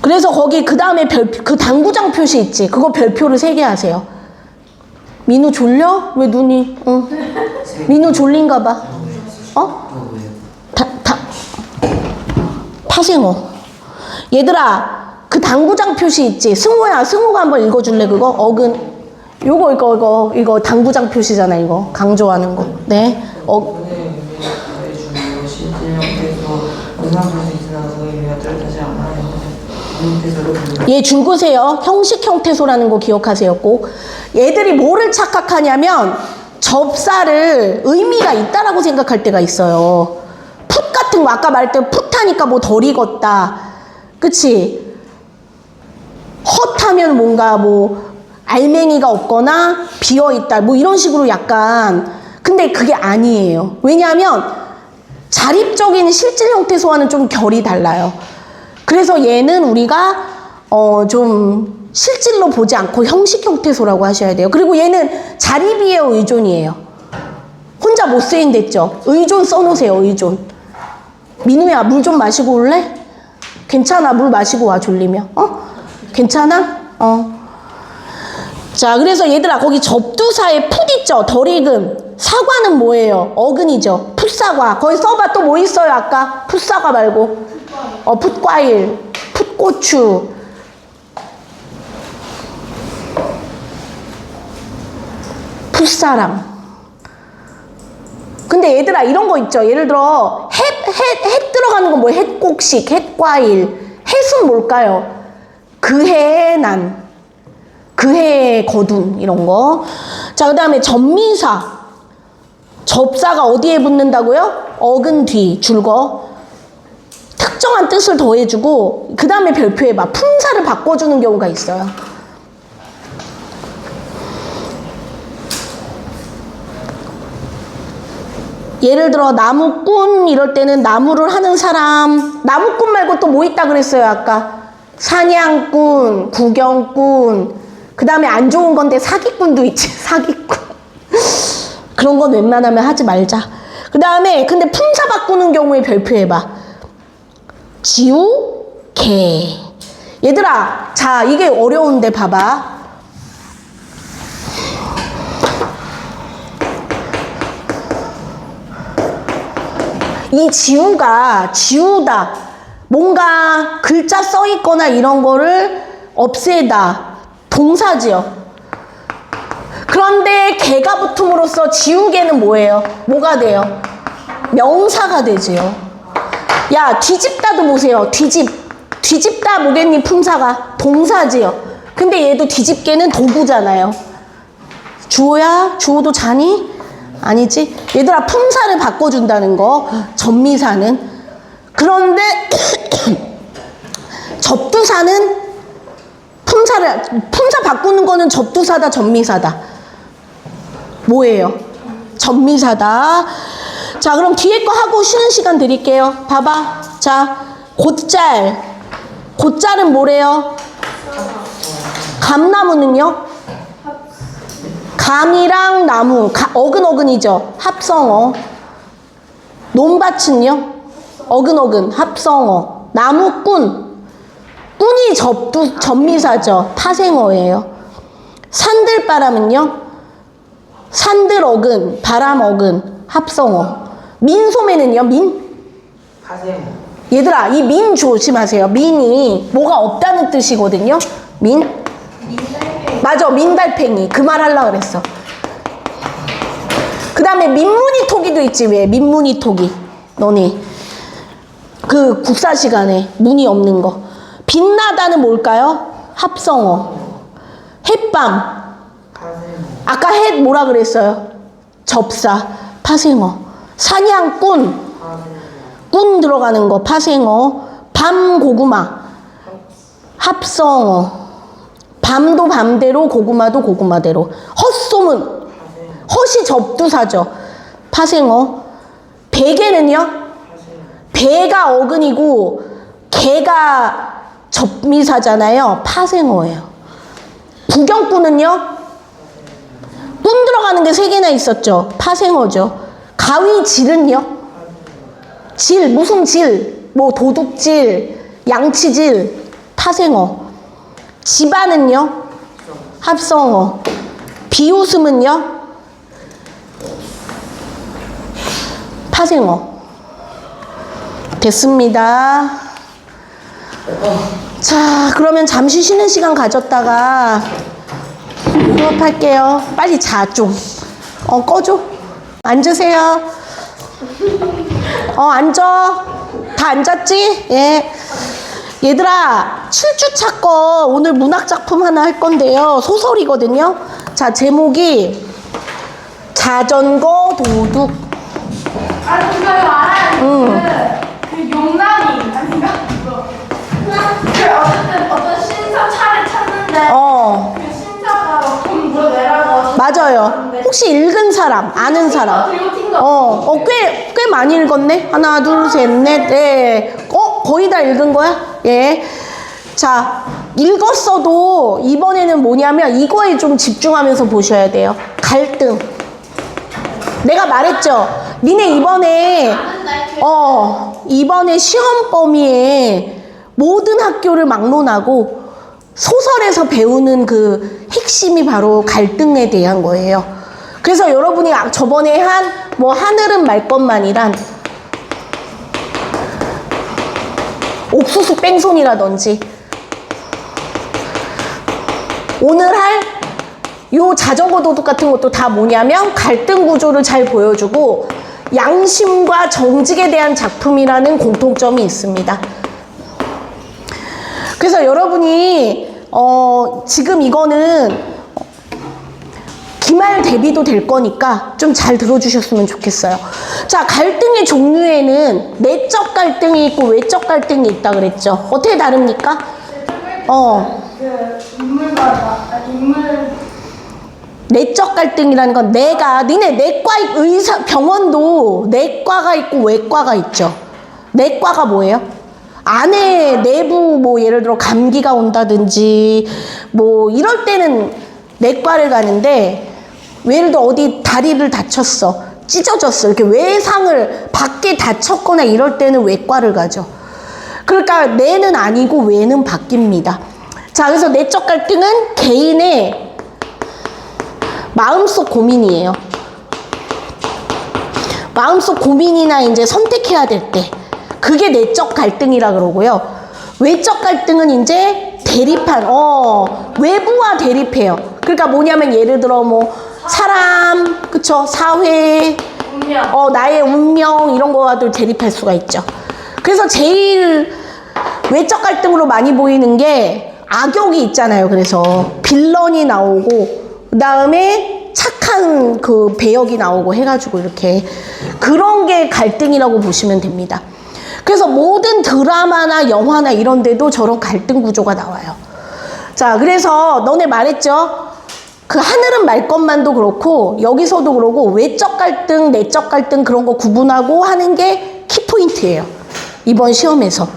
그래서 거기 그 다음에 그 당구장 표시 있지? 그거 별표를 3개 하세요. 민우 졸려? 왜 눈이? 응. 민우 졸린가 봐. 파생어. 얘들아, 그 당구장 표시 있지? 승호야, 승호가 한번 읽어줄래, 그거? 어근. 이거 당구장 표시잖아, 이거. 강조하는 거. 네. 얘 줄거세요. 형식 형태소라는 거 기억하세요, 꼭. 얘들이 뭐를 착각하냐면 접사를 의미가 있다라고 생각할 때가 있어요. 풋 같은 거 아까 말했던 풋하니까 뭐 덜 익었다. 그치? 헛하면 뭔가 뭐 알맹이가 없거나 비어있다. 뭐 이런 식으로 약간. 근데 그게 아니에요. 왜냐하면 자립적인 실질 형태소와는 좀 결이 달라요. 그래서 얘는 우리가 좀 실질로 보지 않고 형식 형태소라고 하셔야 돼요. 그리고 얘는 자립이에요, 의존이에요? 혼자 못 쓰인댔죠? 의존 써놓으세요, 의존. 민우야, 물 좀 마시고 올래? 괜찮아, 물 마시고 와, 졸리면. 괜찮아? 자, 그래서 얘들아, 거기 접두사에 풋 있죠? 덜 익음. 사과는 뭐예요? 어근이죠? 풋사과. 거기 써봐. 또 뭐 있어요, 아까? 풋사과 말고. 풋과일, 풋고추. 풋사랑. 근데 얘들아, 이런 거 있죠? 예를 들어, 햇 들어가는 건 뭐 햇곡식, 햇과일. 햇은 뭘까요? 그해의 난. 그해의 거둔. 이런 거. 자, 그 다음에 접미사. 접사가 어디에 붙는다고요? 어근 뒤, 줄거. 특정한 뜻을 더해주고 그 다음에 별표해봐. 품사를 바꿔주는 경우가 있어요. 예를 들어 나무꾼 이럴 때는 나무를 하는 사람. 나무꾼 말고 또 뭐 있다 그랬어요, 아까? 사냥꾼, 구경꾼. 그 다음에 안 좋은 건데 사기꾼도 있지. 사기꾼. 그런 건 웬만하면 하지 말자. 그 다음에 근데 품사 바꾸는 경우에 별표해봐. 지우, 개. 얘들아, 자, 이게 어려운데 봐봐. 이 지우다. 뭔가 글자 써 있거나 이런 거를 없애다. 동사지요. 그런데 개가 붙음으로써 지우개는 뭐예요? 뭐가 돼요? 명사가 되지요. 야, 뒤집다도 보세요. 뒤집다 뭐겠니? 품사가 동사지요. 근데 얘도 뒤집개는 도구잖아요. 주어야? 주어도 자니? 아니지? 얘들아, 품사를 바꿔준다는 거. 접미사는. 그런데 접두사는 품사 바꾸는 거는 접두사다, 접미사다. 뭐예요? 접미사다. 자, 그럼 뒤에 거 하고 쉬는 시간 드릴게요. 봐봐. 자, 곧잘은 뭐래요? 감나무는요? 감이랑 나무, 어근어근이죠. 합성어. 논밭은요? 어근어근, 합성어. 나무꾼. 꾼이 접미사죠. 파생어예요. 산들바람은요? 산들어근, 바람어근, 합성어. 민소매는요? 파생어. 얘들아, 이 민 조심하세요. 민이 뭐가 없다는 뜻이거든요. 맞아, 민달팽이. 그 말 하려고 그랬어. 그 다음에 민무늬토기도 있지. 왜? 민무늬토기. 너네 그 국사 시간에 문이 없는 거. 빛나다는 뭘까요? 합성어. 햇밤. 아까 햇 뭐라 그랬어요? 접사. 파생어. 사냥꾼. 꾼 들어가는 거. 파생어. 밤고구마. 합성어. 밤도 밤대로, 고구마도 고구마대로. 헛소문. 헛이 접두사죠. 파생어. 베개는요? 배가 어근이고 개가 접미사잖아요. 파생어예요. 구경꾼은요? 꾼 들어가는 게 3개나 있었죠. 파생어죠. 가위질은요? 질, 무슨 질? 뭐 도둑질, 양치질, 파생어. 집안은요? 합성어. 비웃음은요? 파생어. 됐습니다. 자, 그러면 잠시 쉬는 시간 가졌다가 수업할게요. 빨리 자, 좀. 꺼줘. 앉으세요. 앉아. 다 앉았지? 예. 얘들아, 7주차 거 오늘 문학작품 하나 할 건데요. 소설이거든요. 자, 제목이 자전거 도둑. 그거 알아요. 그 용남이 아닌가? 어떤 신사 차를 찾는데 그 신사가 돈 물어내라고. 맞아요. 혹시 읽은 사람, 아는 사람? 꽤 많이 읽었네. 하나, 둘, 셋, 넷, 네. 거의 다 읽은 거야? 예. 자, 읽었어도 이번에는 뭐냐면 이거에 좀 집중하면서 보셔야 돼요. 갈등. 내가 말했죠. 니네 이번에 시험 범위에 모든 학교를 막론하고 소설에서 배우는 그 핵심이 바로 갈등에 대한 거예요. 그래서 여러분이 저번에 하늘은 말 것만이란 옥수수 뺑소니라든지 오늘 할 요 자전거 도둑 같은 것도 다 뭐냐면 갈등 구조를 잘 보여주고 양심과 정직에 대한 작품이라는 공통점이 있습니다. 그래서 여러분이 지금 이거는 기말 대비도 될 거니까 좀 잘 들어주셨으면 좋겠어요. 자, 갈등의 종류에는 내적 갈등이 있고 외적 갈등이 있다 그랬죠. 어떻게 다릅니까? 내적 갈등이라는 건 니네 내과 병원도 내과가 있고 외과가 있죠. 내과가 뭐예요? 안에 내부 뭐 예를 들어 감기가 온다든지 뭐 이럴 때는 내과를 가는데 예를 들어 어디 다리를 다쳤어. 찢어졌어. 이렇게 외상을 밖에 다쳤거나 이럴 때는 외과를 가죠. 그러니까 내는 아니고 외는 바뀝니다. 자, 그래서 내적 갈등은 개인의 마음속 고민이에요. 마음속 고민이나 이제 선택해야 될 때. 그게 내적 갈등이라 그러고요. 외적 갈등은 이제 대립한, 외부와 대립해요. 그러니까 뭐냐면 예를 들어 뭐 사람, 그쵸? 사회, 운명. 나의 운명 이런 거와도 대립할 수가 있죠. 그래서 제일 외적 갈등으로 많이 보이는 게 악역이 있잖아요. 그래서 빌런이 나오고 그 다음에 착한 그 배역이 나오고 해가지고 이렇게 그런 게 갈등이라고 보시면 됩니다. 그래서 모든 드라마나 영화나 이런 데도 저런 갈등 구조가 나와요. 자, 그래서 너네 말했죠? 그 하늘은 말 것만도 그렇고 여기서도 그러고 외적 갈등, 내적 갈등 그런 거 구분하고 하는 게 키포인트예요. 이번 시험에서.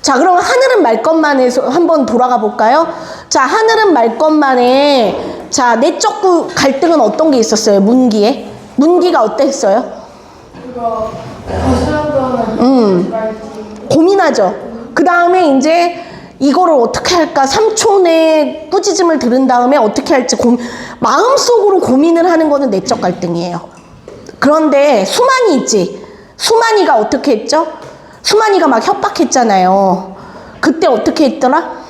자, 그럼 하늘은 말 것만에서 한번 돌아가 볼까요? 자, 하늘은 말 것만에 자, 내적 갈등은 어떤 게 있었어요? 문기에? 문기가 어땠어요? 그거 거시는 고민하죠. 그 다음에 이제 이거를 어떻게 할까? 삼촌의 꾸짖음을 들은 다음에 어떻게 할지 마음속으로 고민을 하는 거는 내적 갈등이에요. 그런데 수만이 있지. 수만이가 어떻게 했죠? 수만이가 막 협박했잖아요. 그때 어떻게 했더라?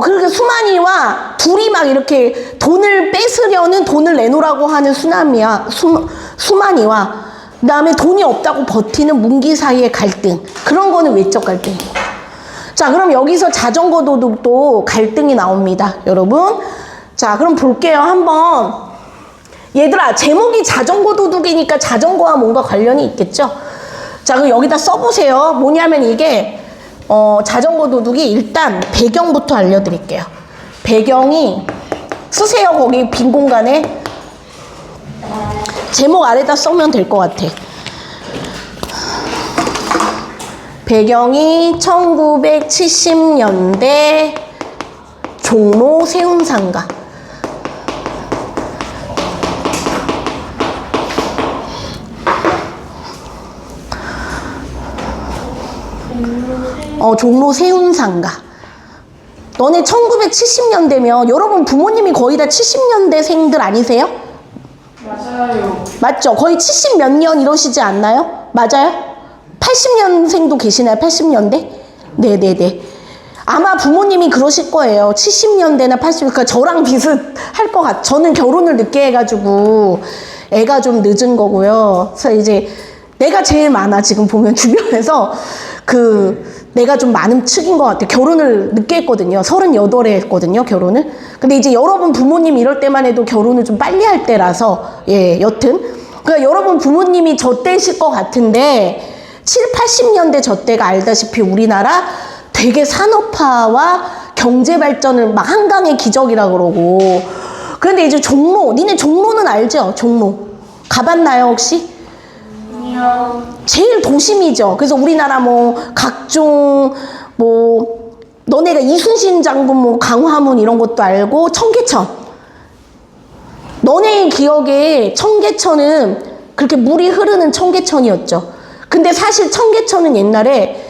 그렇게 수만이와 둘이 막 이렇게 돈을 뺏으려는 돈을 내놓으라고 하는 수만이와 그 다음에 돈이 없다고 버티는 문기 사이의 갈등. 그런 거는 외적 갈등이고. 자, 그럼 여기서 자전거 도둑도 갈등이 나옵니다. 여러분. 자, 그럼 볼게요. 한번. 얘들아, 제목이 자전거 도둑이니까 자전거와 뭔가 관련이 있겠죠? 자, 그럼 여기다 써보세요. 뭐냐면 이게 자전거 도둑이 일단 배경부터 알려드릴게요. 배경이 쓰세요. 거기 빈 공간에 제목 아래다 써면 될 것 같아. 배경이 1970년대 종로 세운상가. 종로 세운상가. 너네 1970년대면 여러분 부모님이 거의 다 70년대생들 아니세요? 맞아요. 맞죠? 거의 70 몇 년 이러시지 않나요? 맞아요? 80년생도 계시나요? 80년대? 네네네. 아마 부모님이 그러실 거예요. 70년대나 80, 그러니까 저랑 비슷할 것 같아요. 저는 결혼을 늦게 해가지고 애가 좀 늦은 거고요. 그래서 이제 내가 제일 많아, 지금 보면 주변에서. 내가 좀 많은 측인 것 같아요. 결혼을 늦게 했거든요. 38에 했거든요, 결혼을. 근데 이제 여러분 부모님 이럴 때만 해도 결혼을 좀 빨리 할 때라서, 예, 여튼. 그러니까 여러분 부모님이 저 때실 것 같은데, 7, 80년대 저 때가 알다시피 우리나라 되게 산업화와 경제 발전을 막 한강의 기적이라 그러고. 그런데 이제 종로, 니네 종로는 알죠? 종로. 가봤나요, 혹시? 제일 도심이죠. 그래서 우리나라 뭐 각종 뭐 너네가 이순신 장군 뭐 강화문 이런 것도 알고 청계천. 너네의 기억에 청계천은 그렇게 물이 흐르는 청계천이었죠. 근데 사실 청계천은 옛날에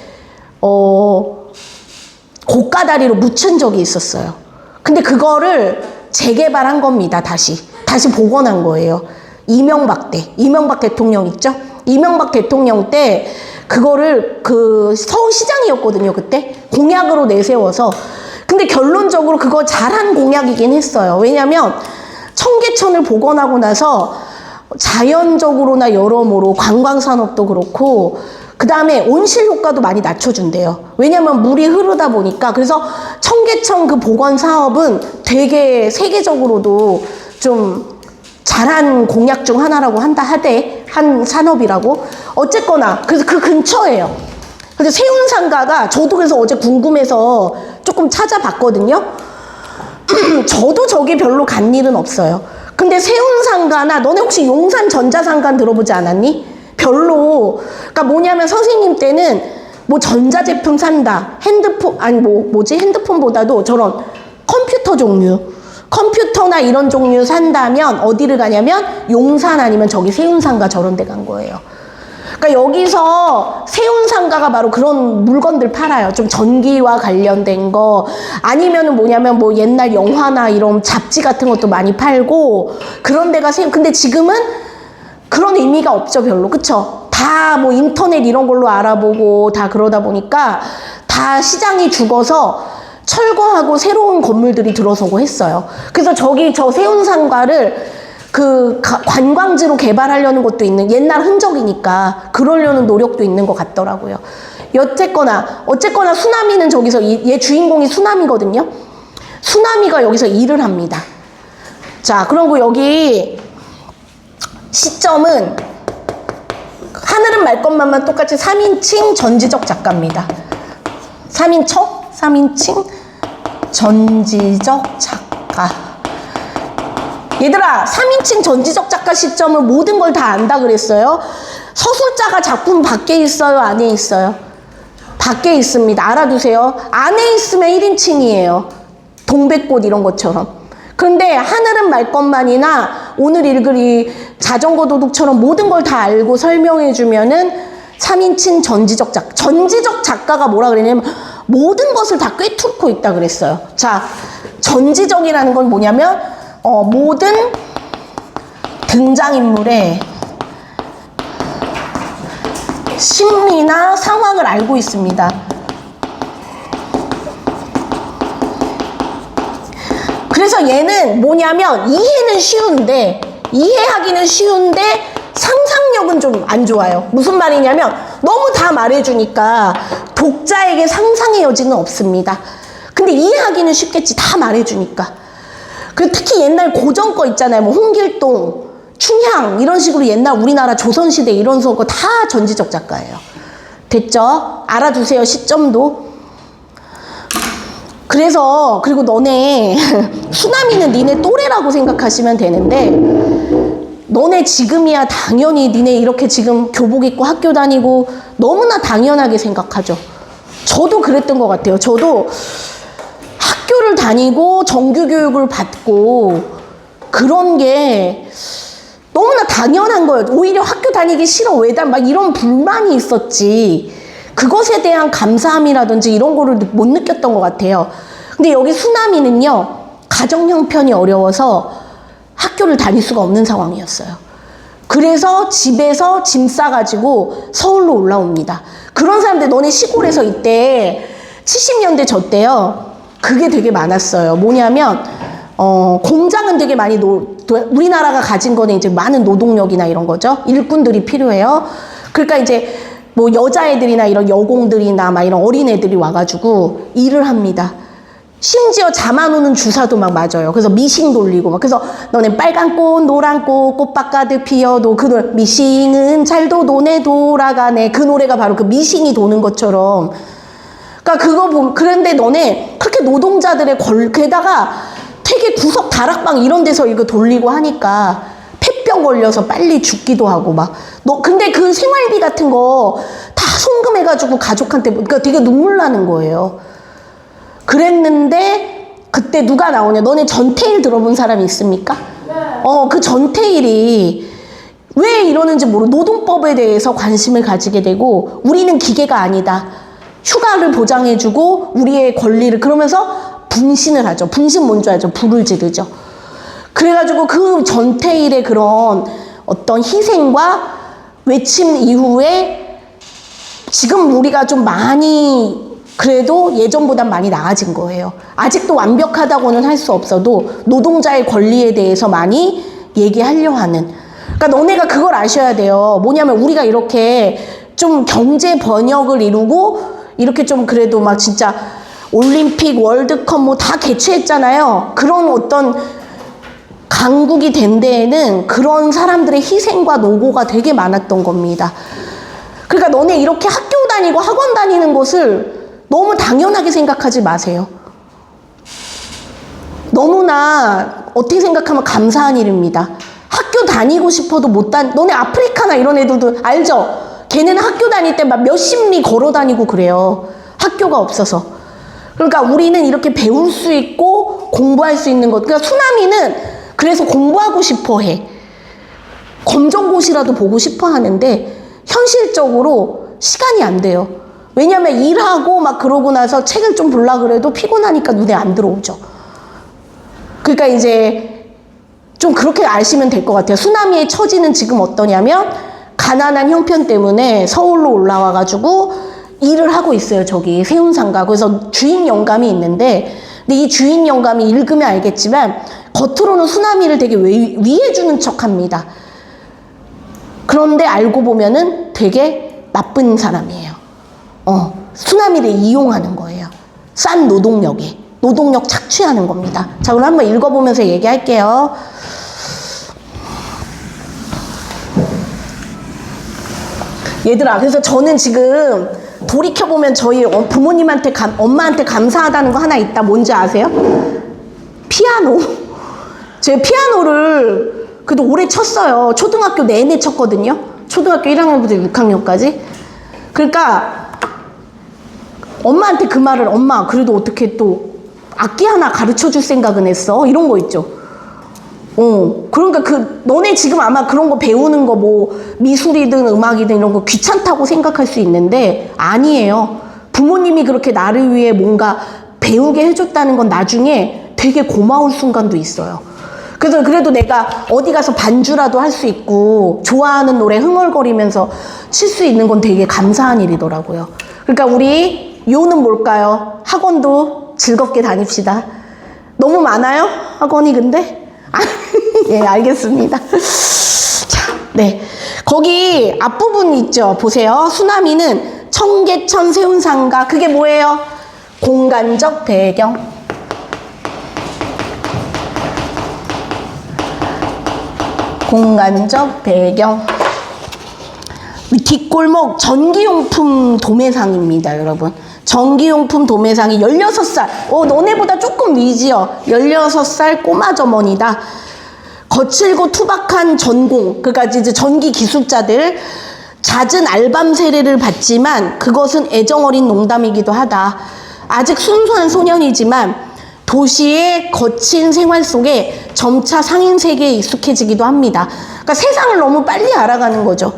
고가다리로 묻힌 적이 있었어요. 근데 그거를 재개발한 겁니다. 다시 복원한 거예요. 이명박 대통령 있죠? 이명박 대통령 때 그거를 서울시장이었거든요. 그때 공약으로 내세워서. 근데 결론적으로 그거 잘한 공약이긴 했어요. 왜냐면 청계천을 복원하고 나서 자연적으로나 여러모로 관광산업도 그렇고 그 다음에 온실 효과도 많이 낮춰준대요. 왜냐면 물이 흐르다 보니까. 그래서 청계천 그 복원 사업은 되게 세계적으로도 좀 잘한 공약 중 하나라고 한 산업이라고. 어쨌거나 그래서 그 근처예요. 그래서 세운상가가 저도 그래서 어제 궁금해서 조금 찾아봤거든요. 저도 저기 별로 간 일은 없어요. 근데 세운상가나 너네 혹시 용산 전자상가 들어보지 않았니? 별로. 그러니까 뭐냐면 선생님 때는 뭐 전자제품 산다, 핸드폰보다도 저런 컴퓨터 종류, 컴퓨터나 이런 종류 산다면 어디를 가냐면 용산 아니면 저기 세운상가 저런 데 간 거예요. 그러니까 여기서 세운상가가 바로 그런 물건들 팔아요. 좀 전기와 관련된 거 아니면은 뭐냐면 뭐 옛날 영화나 이런 잡지 같은 것도 많이 팔고 그런 데가 근데 지금은 그런 의미가 없죠, 별로. 그쵸? 다 뭐 인터넷 이런 걸로 알아보고 다 그러다 보니까 다 시장이 죽어서 철거하고 새로운 건물들이 들어서고 했어요. 그래서 저기 저 세운상가를 그 관광지로 개발하려는 것도 있는, 옛날 흔적이니까 그러려는 노력도 있는 것 같더라고요. 어쨌거나 수나미는 저기서 얘 주인공이 수나미거든요. 수나미가 여기서 일을 합니다. 자, 그리고 여기 시점은 하늘은 말 것만만 똑같이 3인칭 전지적 작가입니다. 3인칭 전지적 작가. 얘들아, 3인칭 전지적 작가 시점은 모든 걸 다 안다 그랬어요. 서술자가 작품 밖에 있어요, 안에 있어요? 밖에 있습니다. 알아두세요. 안에 있으면 1인칭이에요. 동백꽃 이런 것처럼. 그런데 하늘은 말 것만이나 오늘 읽을 이 자전거 도둑처럼 모든 걸 다 알고 설명해 주면은 3인칭 전지적 작가가 뭐라 그랬냐면 모든 것을 다 꿰뚫고 있다 그랬어요. 자, 전지적이라는 건 뭐냐면 모든 등장인물의 심리나 상황을 알고 있습니다. 그래서 얘는 뭐냐면 이해하기는 쉬운데 상상력은 좀 안 좋아요. 무슨 말이냐면 너무 다 말해주니까 독자에게 상상의 여지는 없습니다. 근데 이해하기는 쉽겠지, 다 말해주니까. 그 특히 옛날 고전 거 있잖아요. 뭐 홍길동, 충향 이런 식으로 옛날 우리나라 조선시대 이런 거 다 전지적 작가예요. 됐죠? 알아두세요, 시점도. 그래서 그리고 너네 수나미는 니네 또래라고 생각하시면 되는데 너네 지금이야 당연히 니네 이렇게 지금 교복 입고 학교 다니고 너무나 당연하게 생각하죠. 저도 그랬던 것 같아요. 저도 학교를 다니고 정규 교육을 받고 그런 게 너무나 당연한 거예요. 오히려 학교 다니기 싫어, 막 이런 불만이 있었지. 그것에 대한 감사함이라든지 이런 거를 못 느꼈던 것 같아요. 근데 여기 수나미는요, 가정 형편이 어려워서 학교를 다닐 수가 없는 상황이었어요. 그래서 집에서 짐 싸가지고 서울로 올라옵니다. 그런 사람들, 너네 시골에서 이때 70년대 저 때요, 그게 되게 많았어요. 뭐냐면 공장은 되게 많이 우리나라가 가진 거는 이제 많은 노동력이나 이런 거죠. 일꾼들이 필요해요. 그러니까 이제 뭐 여자애들이나 이런 여공들이나 막 이런 어린애들이 와가지고 일을 합니다. 심지어 잠 안 오는 주사도 막 맞아요. 그래서 미싱 돌리고 막. 그래서 너네 빨간 꽃 노란 꽃 꽃밭 가득 피어도 그 노래, 미싱은 잘도 노네 돌아가네, 그 노래가 바로 그 미싱이 도는 것처럼. 그러니까 그거 보면, 그런데 너네 그렇게 노동자들의 게다가 되게 구석 다락방 이런 데서 이거 돌리고 하니까 폐병 걸려서 빨리 죽기도 하고 막. 근데 그 생활비 같은 거 다 송금해가지고 가족한테, 그러니까 되게 눈물 나는 거예요. 그랬는데 그때 누가 나오냐? 너네 전태일 들어본 사람이 있습니까? 네. 그 전태일이 왜 이러는지 노동법에 대해서 관심을 가지게 되고, 우리는 기계가 아니다, 휴가를 보장해주고 우리의 권리를, 그러면서 분신을 하죠. 분신 뭔지 알죠? 불을 지르죠. 그래가지고 그 전태일의 그런 어떤 희생과 외침 이후에 지금 우리가 좀 많이 그래도 예전보단 많이 나아진 거예요. 아직도 완벽하다고는 할 수 없어도 노동자의 권리에 대해서 많이 얘기하려 하는. 그러니까 너네가 그걸 아셔야 돼요. 뭐냐면 우리가 이렇게 좀 경제 번역을 이루고 이렇게 좀 그래도 막 진짜 올림픽, 월드컵 뭐 다 개최했잖아요. 그런 어떤 강국이 된 데에는 그런 사람들의 희생과 노고가 되게 많았던 겁니다. 그러니까 너네 이렇게 학교 다니고 학원 다니는 것을 너무 당연하게 생각하지 마세요. 너무나 어떻게 생각하면 감사한 일입니다. 학교 다니고 싶어도 너네 아프리카나 이런 애들도 알죠? 걔네는 학교 다닐 때 막 몇십 리 걸어 다니고 그래요. 학교가 없어서. 그러니까 우리는 이렇게 배울 수 있고 공부할 수 있는 것. 그러니까 수나미는 그래서 공부하고 싶어 해. 검정고시라도 보고 싶어 하는데 현실적으로 시간이 안 돼요. 왜냐면 일하고 막 그러고 나서 책을 좀 보려고 그래도 피곤하니까 눈에 안 들어오죠. 그러니까 이제 좀 그렇게 아시면 될 것 같아요. 수나미의 처지는 지금 어떠냐면 가난한 형편 때문에 서울로 올라와가지고 일을 하고 있어요. 저기 세운상가. 그래서 주인 영감이 있는데 근데 이 주인 영감이 읽으면 알겠지만 겉으로는 수나미를 되게 위해주는 척합니다. 그런데 알고 보면은 되게 나쁜 사람이에요. 수나미를 이용하는 거예요. 싼 노동력에. 노동력 착취하는 겁니다. 자, 그럼 한번 읽어보면서 얘기할게요. 얘들아, 그래서 저는 지금 돌이켜보면 저희 부모님한테, 엄마한테 감사하다는 거 하나 있다. 뭔지 아세요? 피아노. 제가 피아노를 그래도 오래 쳤어요. 초등학교 내내 쳤거든요. 초등학교 1학년부터 6학년까지. 그러니까 엄마한테 그 말을 엄마 그래도 어떻게 또 악기 하나 가르쳐줄 생각은 했어? 이런 거 있죠. 그러니까 너네 지금 아마 그런 거 배우는 거 뭐 미술이든 음악이든 이런 거 귀찮다고 생각할 수 있는데 아니에요. 부모님이 그렇게 나를 위해 뭔가 배우게 해줬다는 건 나중에 되게 고마울 순간도 있어요. 그래서 그래도 내가 어디 가서 반주라도 할 수 있고 좋아하는 노래 흥얼거리면서 칠 수 있는 건 되게 감사한 일이더라고요. 그러니까 우리 요는 뭘까요? 학원도 즐겁게 다닙시다. 너무 많아요? 학원이 근데? 예, 알겠습니다. 자, 네. 거기 앞부분 있죠? 보세요. 수나미는 청계천 세운상가. 그게 뭐예요? 공간적 배경. 공간적 배경. 뒷골목 전기용품 도매상입니다, 여러분. 전기용품 도매상이 16살. 너네보다 조금 위지요. 16살 꼬마 점원이다. 거칠고 투박한 전공, 그러니까 이제 전기 기술자들, 잦은 알밤 세례를 받지만 그것은 애정어린 농담이기도 하다. 아직 순수한 소년이지만 도시의 거친 생활 속에 점차 상인 세계에 익숙해지기도 합니다. 그러니까 세상을 너무 빨리 알아가는 거죠.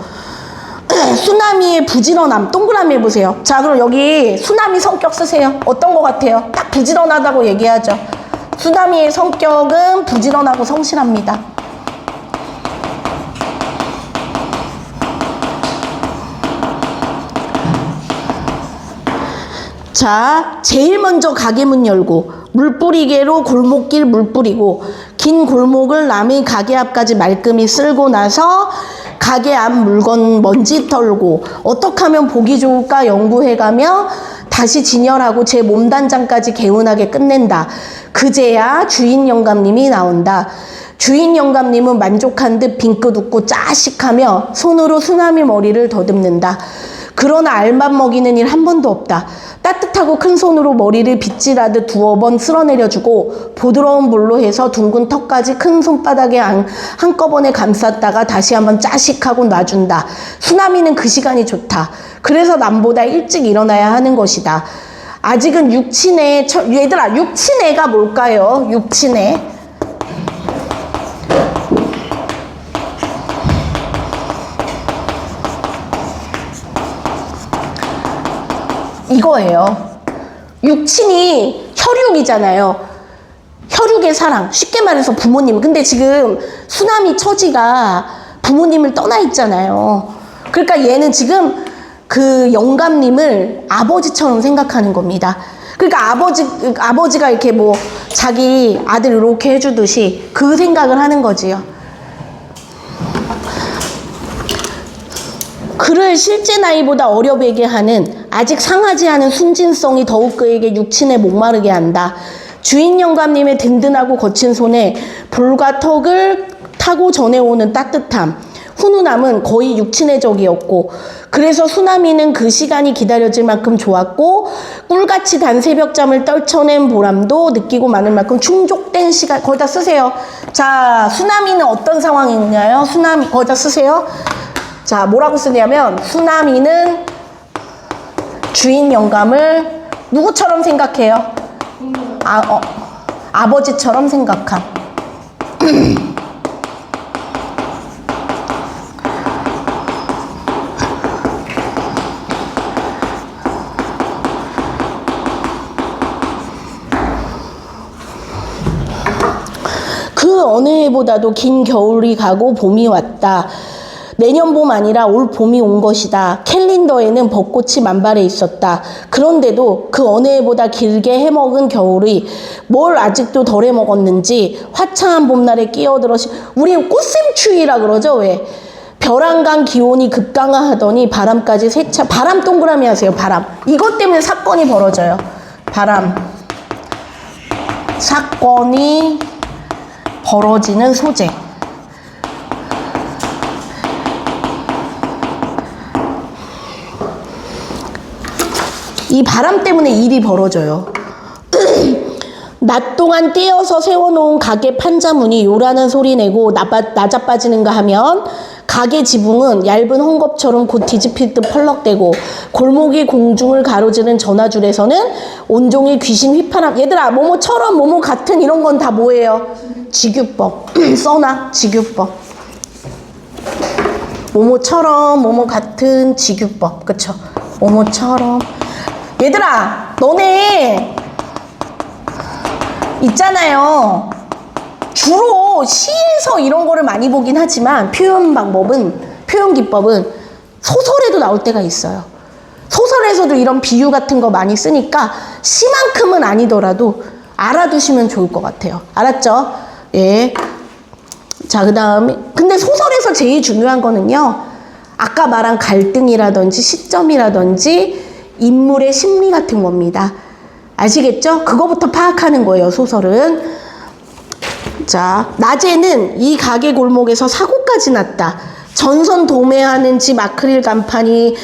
수나미의 부지런함, 동그라미 해보세요. 자, 그럼 여기 수나미 성격 쓰세요. 어떤 것 같아요? 딱 부지런하다고 얘기하죠. 수나미의 성격은 부지런하고 성실합니다. 자, 제일 먼저 가게 문 열고 물뿌리개로 골목길 물 뿌리고 긴 골목을 남의 가게 앞까지 말끔히 쓸고 나서 가게 앞 물건 먼지 털고 어떻게 하면 보기 좋을까 연구해가며 다시 진열하고 제 몸단장까지 개운하게 끝낸다. 그제야 주인 영감님이 나온다. 주인 영감님은 만족한 듯 빙긋 웃고 짜식하며 손으로 수나미 머리를 더듬는다. 그러나 알밥 먹이는 일 한 번도 없다. 따뜻하고 큰 손으로 머리를 빗질하듯 두어 번 쓸어내려주고 부드러운 물로 해서 둥근 턱까지 큰 손바닥에 한꺼번에 감쌌다가 다시 한번 짜식하고 놔준다. 수나미는 그 시간이 좋다. 그래서 남보다 일찍 일어나야 하는 것이다. 아직은 육친애, 얘들아 육친애가 뭘까요? 육친애. 이거예요. 육친이 혈육이잖아요. 혈육의 사랑. 쉽게 말해서 부모님. 근데 지금 수나미 처지가 부모님을 떠나 있잖아요. 그러니까 얘는 지금 그 영감님을 아버지처럼 생각하는 겁니다. 그러니까 아버지가 이렇게 뭐 자기 아들 이렇게 해주듯이 그 생각을 하는 거지요. 그를 실제 나이보다 어려 보이게 하는 아직 상하지 않은 순진성이 더욱 그에게 육친에 목마르게 한다. 주인 영감님의 든든하고 거친 손에 볼과 턱을 타고 전해오는 따뜻함, 훈훈함은 거의 육친의 적이었고 그래서 수나미는 그 시간이 기다려질 만큼 좋았고 꿀같이 단 새벽잠을 떨쳐낸 보람도 느끼고 많을 만큼 충족된 시간. 거기다 쓰세요. 자, 수나미는 어떤 상황이냐요? 수나미 거기다 쓰세요. 자, 뭐라고 쓰냐면 수나미는 주인 영감을 누구처럼 생각해요? 아버지처럼 생각함. 그 어느 해보다도 긴 겨울이 가고 봄이 왔다. 내년 봄 아니라 올 봄이 온 것이다. 캘린더에는 벚꽃이 만발해 있었다. 그런데도 그 어느 해보다 길게 해먹은 겨울이 뭘 아직도 덜 해먹었는지 화창한 봄날에 끼어들어 우리 꽃샘추위라 그러죠. 왜? 벼랑간 기온이 급강하하더니 바람까지 세차. 바람 동그라미 하세요. 바람. 이것 때문에 사건이 벌어져요. 바람. 사건이 벌어지는 소재. 이 바람 때문에 일이 벌어져요. 낮 동안 떼어서 세워놓은 가게 판자문이 요란한 소리 내고 나자빠지는가 하면 가게 지붕은 얇은 헝겊처럼 곧 뒤집힐 듯 펄럭대고 골목이 공중을 가로지른 전화줄에서는 온종일 귀신 휘파람. 얘들아, 뭐뭐처럼 뭐뭐 같은 이런 건 다 뭐예요? 직유법. 써놔. 직유법. 뭐뭐처럼 뭐뭐 같은 직유법. 그쵸? 뭐뭐처럼. 얘들아, 너네 있잖아요. 주로 시에서 이런 거를 많이 보긴 하지만 표현 기법은 소설에도 나올 때가 있어요. 소설에서도 이런 비유 같은 거 많이 쓰니까 시만큼은 아니더라도 알아두시면 좋을 것 같아요. 알았죠? 예. 자, 그 다음에 근데 소설에서 제일 중요한 거는요, 아까 말한 갈등이라든지 시점이라든지 인물의 심리 같은 겁니다. 아시겠죠? 그거부터 파악하는 거예요, 소설은. 자, 낮에는 이 가게 골목에서 사고까지 났다. 전선 도매하는 집 아크릴 간판이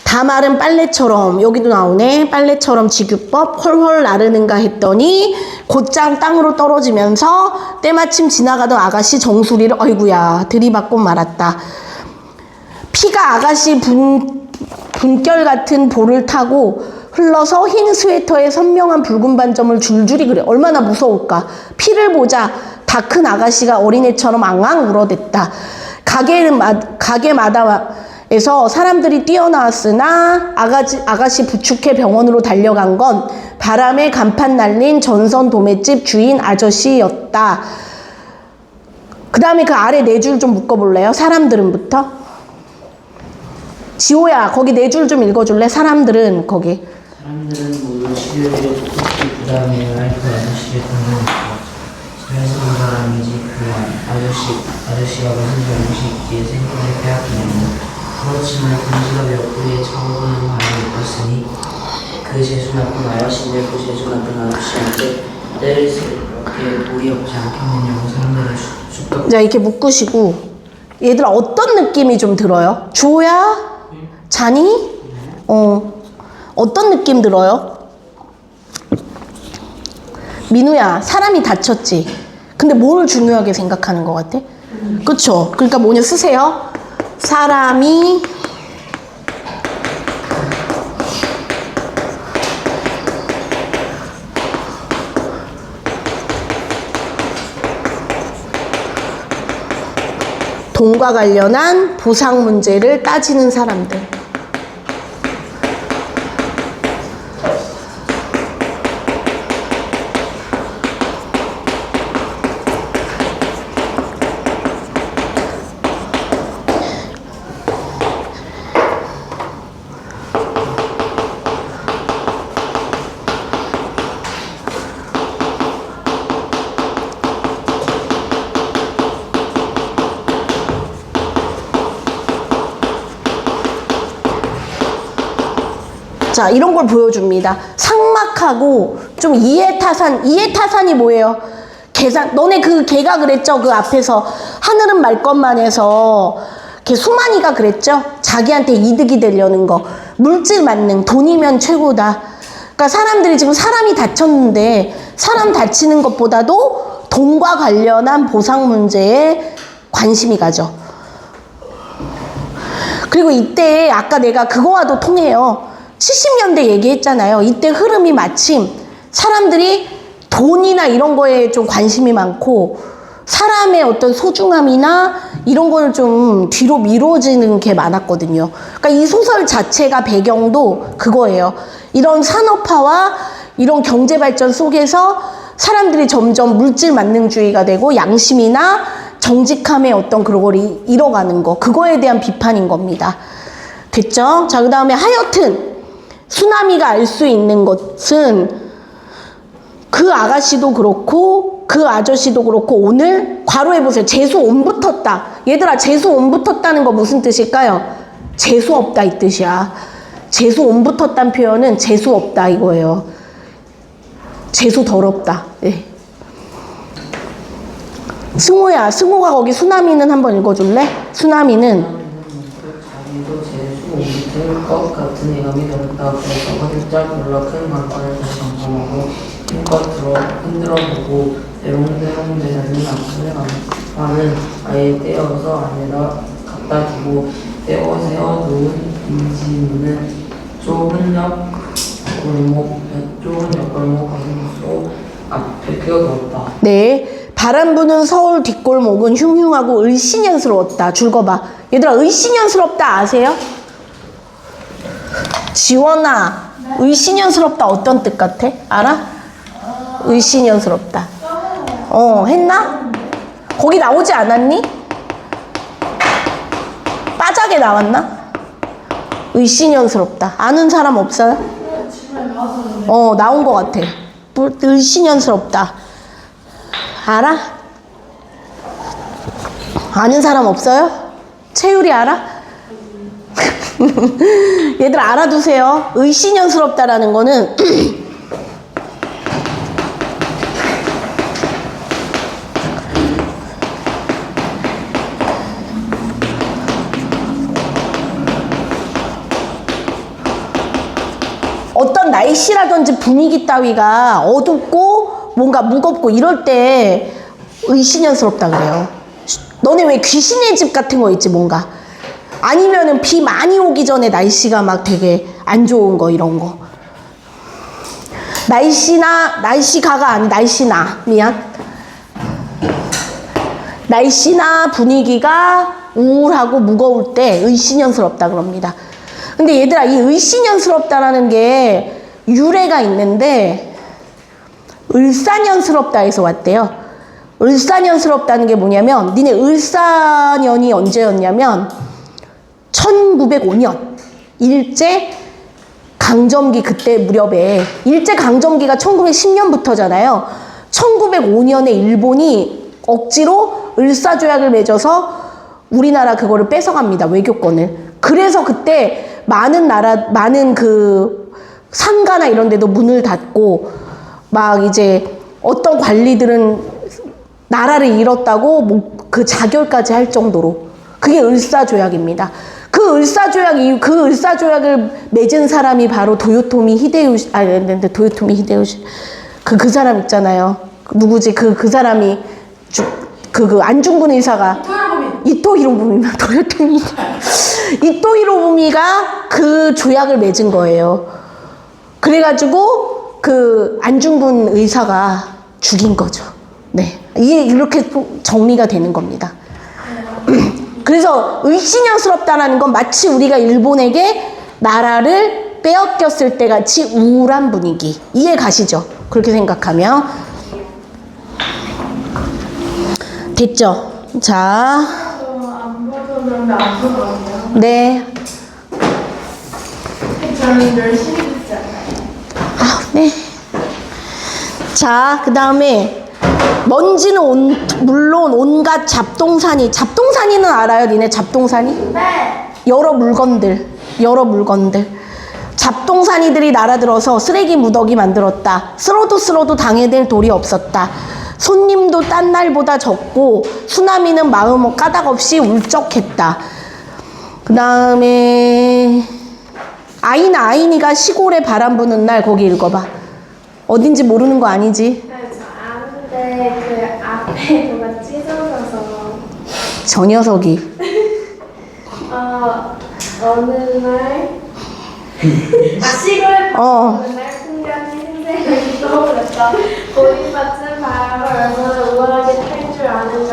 다 마른 빨래처럼, 여기도 나오네, 빨래처럼 직유법 헐헐 나르는가 했더니 곧장 땅으로 떨어지면서 때마침 지나가던 아가씨 정수리를 어이구야 들이받고 말았다. 피가 아가씨 분결 같은 볼을 타고 흘러서 흰 스웨터에 선명한 붉은 반점을 줄줄이 그려. 얼마나 무서울까. 피를 보자 다 큰 아가씨가 어린애처럼 앙앙 울어댔다. 가게마다에서 사람들이 뛰어나왔으나 아가씨 부축해 병원으로 달려간 건 바람에 간판 날린 전선 도매집 주인 아저씨였다. 그 다음에 그 아래 네 줄 좀 묶어볼래요? 사람들은부터. 지호야, 거기 네 줄 좀 읽어줄래? 사람들은 거기. 사람들은 모두 11일에 똑같이 부담해야 할 그 아저씨를 듣는 자연스러운 사람이지 그 아저씨가 무슨 잘못이 있기에 생존을 빼앗기냐고. 그렇지만 금지가 옆구리에 차오르는 바람이 있었으니 그 재수 나쁜 아저씨는 그 재수 나쁜 아저씨한테 때를 이렇게 볼이 없지 않겠느냐고 사람들은 쑥덕. 자, 이렇게 묶으시고 얘들아 어떤 느낌이 좀 들어요? 주호야? 자니? 어떤 느낌 들어요? 민우야, 사람이 다쳤지? 근데 뭘 중요하게 생각하는 것 같아? 그쵸? 그러니까 뭐냐 쓰세요. 사람이 돈과 관련한 보상 문제를 따지는 사람들. 자, 이런 걸 보여줍니다. 삭막하고 좀 이해타산이 뭐예요? 너네 그 걔가 그랬죠? 그 앞에서 하늘은 말 것만 해서 걔 수만이가 그랬죠? 자기한테 이득이 되려는 거. 물질 만능, 돈이면 최고다. 그러니까 사람들이 지금 사람이 다쳤는데 사람 다치는 것보다도 돈과 관련한 보상 문제에 관심이 가죠. 그리고 이때 아까 내가 그거와도 통해요. 70년대 얘기했잖아요. 이때 흐름이 마침 사람들이 돈이나 이런 거에 좀 관심이 많고 사람의 어떤 소중함이나 이런 거를 좀 뒤로 미뤄지는 게 많았거든요. 그러니까 이 소설 자체가 배경도 그거예요. 이런 산업화와 이런 경제 발전 속에서 사람들이 점점 물질 만능주의가 되고 양심이나 정직함의 어떤 그런 걸 잃어가는 거, 그거에 대한 비판인 겁니다. 됐죠? 자, 그 다음에 하여튼 수나미가 알 수 있는 것은 그 아가씨도 그렇고 그 아저씨도 그렇고 오늘 괄호해보세요. 재수 온 붙었다. 얘들아, 재수 온 붙었다는 거 무슨 뜻일까요? 재수 없다 이 뜻이야. 재수 온 붙었다는 표현은 재수 없다 이거예요. 재수 더럽다. 예. 승호야, 승호가 거기 수나미는 한번 읽어줄래? 수나미는 자기도 재수 옮길 것 같은 예감이 들었다. 그래서 활짝 놀라 큰 물건을 다시 점검하고 힘껏 흔들어보고 대롱대롱 대자는 앞을 아예 떼어서 안에다 갖다 두고 떼어 세워놓은 인지문은 좁은 옆골목 가슴속 앞에 끼워두었다. 네, 바람 부는 서울 뒷골목은 흉흉하고 을씨년스러웠다. 줄거봐. 얘들아, 을씨년스럽다 아세요? 지원아, 을씨년스럽다 어떤 뜻 같아? 알아? 을씨년스럽다. 했나? 거기 나오지 않았니? 빠작에 나왔나? 을씨년스럽다. 아는 사람 없어요? 나온 것 같아. 을씨년스럽다. 알아? 아는 사람 없어요? 채율이 알아? 얘들 알아두세요. 을씨년스럽다라는 거는 어떤 날씨라든지 분위기 따위가 어둡고 뭔가 무겁고 이럴 때 을씨년스럽다 그래요. 너네 왜 귀신의 집 같은 거 있지 뭔가, 아니면은 비 많이 오기 전에 날씨가 막 되게 안 좋은 거 이런 거. 날씨가가 아니 날씨나 미안. 날씨나 분위기가 우울하고 무거울 때 을씨년스럽다 그럽니다. 근데 얘들아, 이 을씨년스럽다라는 게 유래가 있는데 을사년스럽다에서 왔대요. 을사년스럽다는 게 뭐냐면, 니네 을사년이 언제였냐면 1905년 일제 강점기 그때 무렵에, 일제 강점기가 1910년부터잖아요. 1905년에 일본이 억지로 을사조약을 맺어서 우리나라 그거를 뺏어갑니다. 외교권을. 그래서 그때 많은 그 상가나 이런 데도 문을 닫고 막 이제 어떤 관리들은 나라를 잃었다고 그 자결까지 할 정도로, 그게 을사조약입니다. 그 을사조약을 맺은 사람이 바로 도요토미 히데요시, 도요토미 히데요시, 그 사람 있잖아요. 누구지? 그 사람이 안중근 의사가 이토 히로부미 도요토미 이토 히로부미가 그 조약을 맺은 거예요. 그래가지고 그 안중근 의사가 죽인 거죠. 네, 이렇게 정리가 되는 겁니다. 그래서 을씨년스럽다라는 건 마치 우리가 일본에게 나라를 빼앗겼을 때 같이 우울한 분위기, 이해 가시죠? 그렇게 생각하면 됐죠? 자, 안 보셨는데 안 보거든요. 네. 저는 열심히 듣지 않아요. 네. 자, 그 다음에 먼지는 물론 온갖 잡동사니는 알아요? 니네 잡동사니? 네. 여러 물건들. 잡동사니들이 날아들어서 쓰레기 무더기 만들었다. 쓸어도 당해댈 돌이 없었다. 손님도 딴 날보다 적고 수나미는 마음 까닭없이 울적했다. 그 다음에 아이니가 시골에 바람 부는 날, 거기 읽어봐. 어딘지 모르는 거 아니지? 네, 저 아는데 그 앞에 누가 찢어져서 저 녀석이. 어느 날 시골에 어느 날 풍경이 생생하게 떠올랐다. 보리밭은 바람을 얼마나 우월하게 탈 줄 아는가.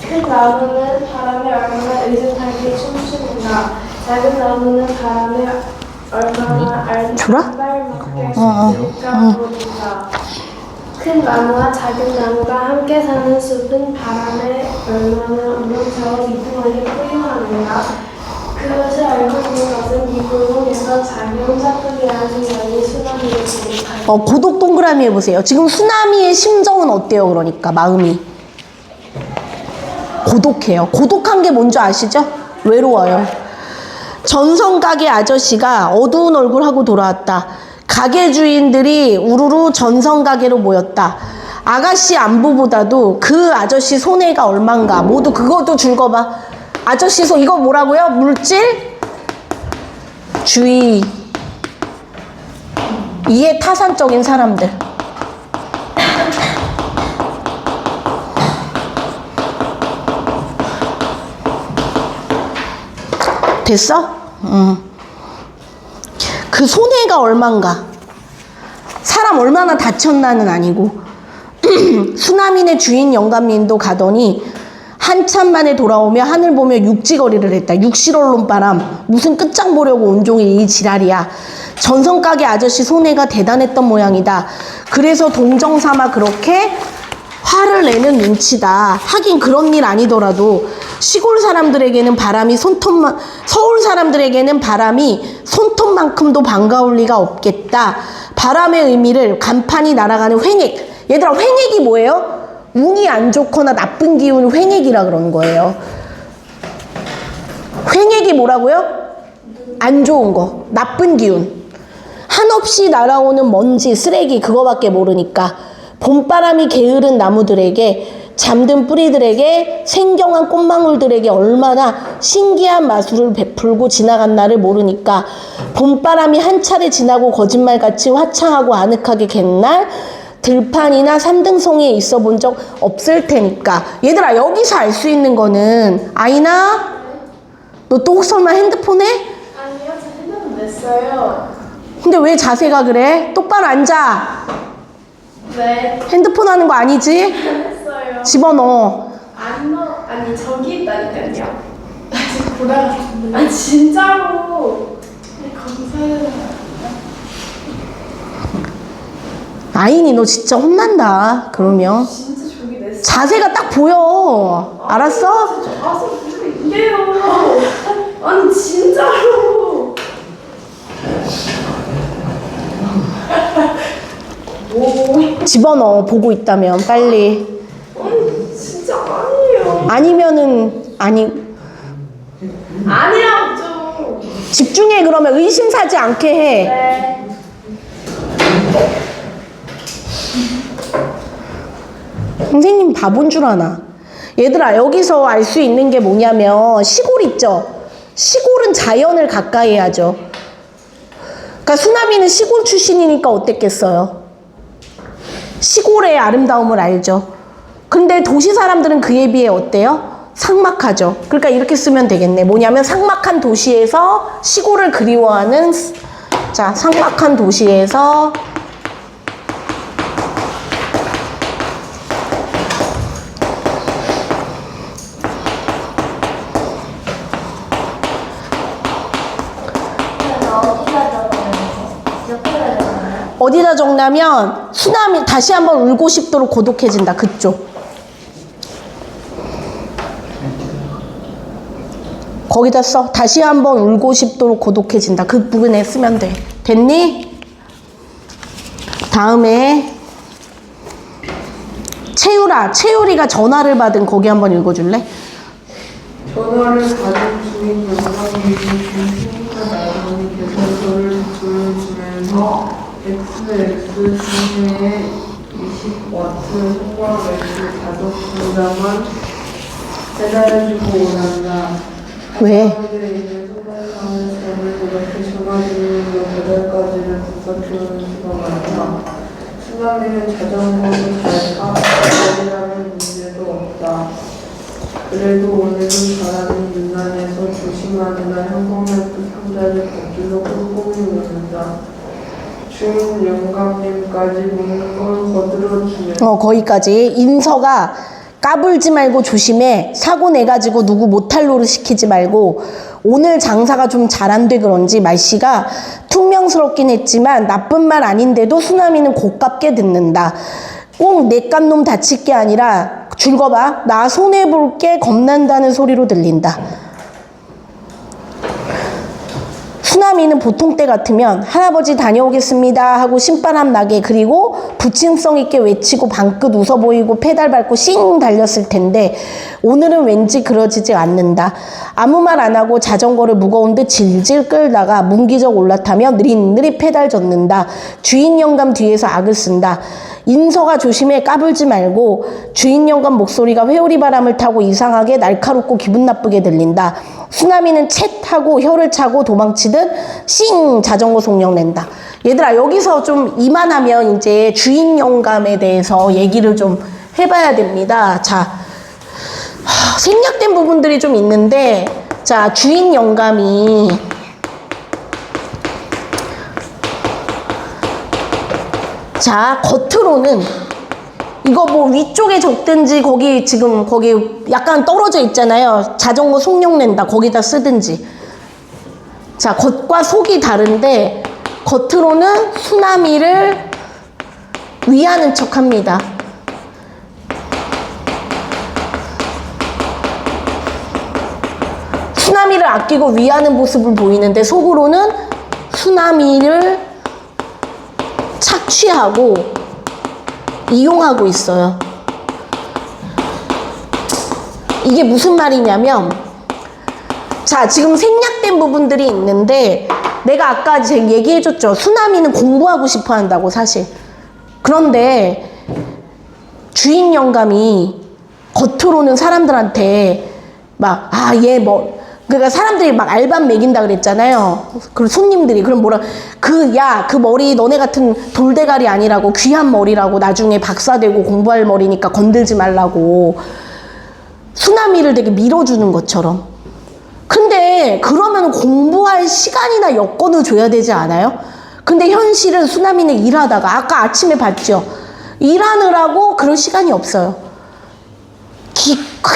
큰 나무는 바람에 얼마나 의젓하게 춤추는가. 작은 나무는 바람에 얼마나 줘라? 알맞게 춤출까 보는가. 큰 나무와 작은 나무가 함께 사는 숲은 바람에 얼마나 우렁차고 이동하게 포효하는가. 그것을 알고 있는 것은 미국에서 자기 혼자뿐이라는 여인이 수나미를 고독하여 고독 동그라미 해보세요. 지금 수나미의 심정은 어때요? 그러니까 마음이 고독해요. 고독한 게 뭔지 아시죠? 외로워요. 전선 가게 아저씨가 어두운 얼굴하고 돌아왔다. 가게 주인들이 우르르 전선 가게로 모였다. 아가씨 안부보다도 그 아저씨 손해가 얼만가. 모두 그것도 줄거봐. 아저씨 손 이거 뭐라고요? 물질? 주의. 이해 타산적인 사람들. 됐어? 그 손해가 얼만가. 사람 얼마나 다쳤나는 아니고. 수나미네 주인 영감님도 가더니 한참 만에 돌아오며 하늘 보며 육지거리를 했다. 육실언론 바람. 무슨 끝장 보려고 온종일 이 지랄이야. 전선 가게 아저씨 손해가 대단했던 모양이다. 그래서 동정삼아 그렇게 화를 내는 눈치다. 하긴 그런 일 아니더라도 시골 사람들에게는 바람이 서울 사람들에게는 바람이 손톱만큼도 반가울 리가 없겠다. 바람의 의미를 간판이 날아가는 횡액. 얘들아, 횡액이 뭐예요? 운이 안 좋거나 나쁜 기운을 횡액이라 그러는 거예요. 횡액이 뭐라고요? 안 좋은 거, 나쁜 기운. 한없이 날아오는 먼지, 쓰레기 그거밖에 모르니까 봄바람이 게으른 나무들에게, 잠든 뿌리들에게, 생경한 꽃망울들에게 얼마나 신기한 마술을 베풀고 지나간 날을 모르니까 봄바람이 한 차례 지나고 거짓말같이 화창하고 아늑하게 갯날 들판이나 산등송이에 있어 본 적 없을 테니까. 얘들아, 여기서 알 수 있는 거는, 아이나? 너 또 설마 핸드폰 해? 아니요, 저 핸드폰 냈어요. 근데 왜 자세가 그래? 똑바로 앉아. 네, 핸드폰 하는 거 아니지? 했어요. 집어넣어. 아니 저기 있다니까요. 아직 돌아갔는데. 아니 진짜로. 감사해요. 아인이 너 진짜 혼난다. 그러면 진짜 저기 냈어. 자세가 딱 보여. 알았어? 아서 무슨 이래요. 아니 진짜로. 오. 집어넣어. 보고 있다면 빨리. 아니 진짜 아니에요. 아니면은 아니라고 좀. 집중해. 그러면 의심사지 않게 해. 네. 선생님 바본 줄 아나. 얘들아, 여기서 알 수 있는 게 뭐냐면 시골 있죠? 시골은 자연을 가까이 하죠. 그러니까 수나미는 시골 출신이니까 어땠겠어요? 시골의 아름다움을 알죠. 근데 도시 사람들은 그에 비해 어때요? 삭막하죠. 그러니까 이렇게 쓰면 되겠네. 뭐냐면 삭막한 도시에서 시골을 그리워하는, 자, 삭막한 도시에서 어디다 적냐면 수나미 다시 한번 울고 싶도록 고독해진다. 그쪽. 거기다 써. 다시 한번 울고 싶도록 고독해진다. 그 부분에 쓰면 돼. 됐니? 다음에 채율이가 전화를 받은 거기 한번 읽어줄래? 전화를 받은 주인 영감님이 중심과 나머지께서 저를 보여주면서 XX 시내에 20와트 소방 렌즈 5분당만 배달해주고 오란다. 왜? 가까이에 있는 소방상을 저를 그렇게 전화드리면서 배달까지는 부탁해오는 수가 많다. 수나미는 자전거도 잘 타, 배달이라는 문제도 없다. 그래도 오늘은 바람이 유난해서 조심하느라 형광락도 상자를 걷기로 꼼꼼히 묻는다. 주인 영감님까지 묻는 걸 거들어주면 거기까지. 인서가 까불지 말고 조심해. 사고 내가지고 누구 못할 노릇 시키지 말고. 오늘 장사가 좀 잘 안 돼 그런지 말씨가 퉁명스럽긴 했지만 나쁜 말 아닌데도 수나미는 고깝게 듣는다. 꼭 내깟 놈 다칠 게 아니라 줄거봐. 나 손해볼게 겁난다는 소리로 들린다. 수나미는 보통 때 같으면 할아버지 다녀오겠습니다 하고 신바람 나게 그리고 부침성 있게 외치고 방긋 웃어 보이고 페달 밟고 씩 달렸을 텐데 오늘은 왠지 그러지지 않는다. 아무 말 안 하고 자전거를 무거운 듯 질질 끌다가 문기적 올라타며 느릿느릿 페달 젓는다. 주인 영감 뒤에서 악을 쓴다. 인서가 조심해 까불지 말고. 주인 영감 목소리가 회오리 바람을 타고 이상하게 날카롭고 기분 나쁘게 들린다. 수나미는 쳇 하고 혀를 차고 도망치듯 싱 자전거 속력 낸다. 얘들아 여기서 좀 이만하면 이제 주인 영감에 대해서 얘기를 좀 해봐야 됩니다. 자, 생략된 부분들이 좀 있는데 자 주인 영감이 자 겉으로는 이거 뭐 위쪽에 적든지 거기 지금 거기 약간 떨어져 있잖아요. 자전거 속력 낸다 거기다 쓰든지. 자 겉과 속이 다른데 겉으로는 수나미를 위하는 척합니다. 수나미를 아끼고 위하는 모습을 보이는데 속으로는 수나미를 착취하고 이용하고 있어요. 이게 무슨 말이냐면 자 지금 생략된 부분들이 있는데 내가 아까 제가 얘기해줬죠. 수나미는 공부하고 싶어 한다고 사실. 그런데 주인 영감이 겉으로는 사람들한테 막 얘 뭐 그러니까 사람들이 막 알밤 먹인다 그랬잖아요. 그리고 손님들이 그럼 뭐라 그 머리 너네 같은 돌대가리 아니라고 귀한 머리라고 나중에 박사 되고 공부할 머리니까 건들지 말라고 수나미를 되게 밀어주는 것처럼. 근데 그러면 공부할 시간이나 여건을 줘야 되지 않아요? 근데 현실은 수나미는 일하다가 아까 아침에 봤죠. 일하느라고 그럴 시간이 없어요.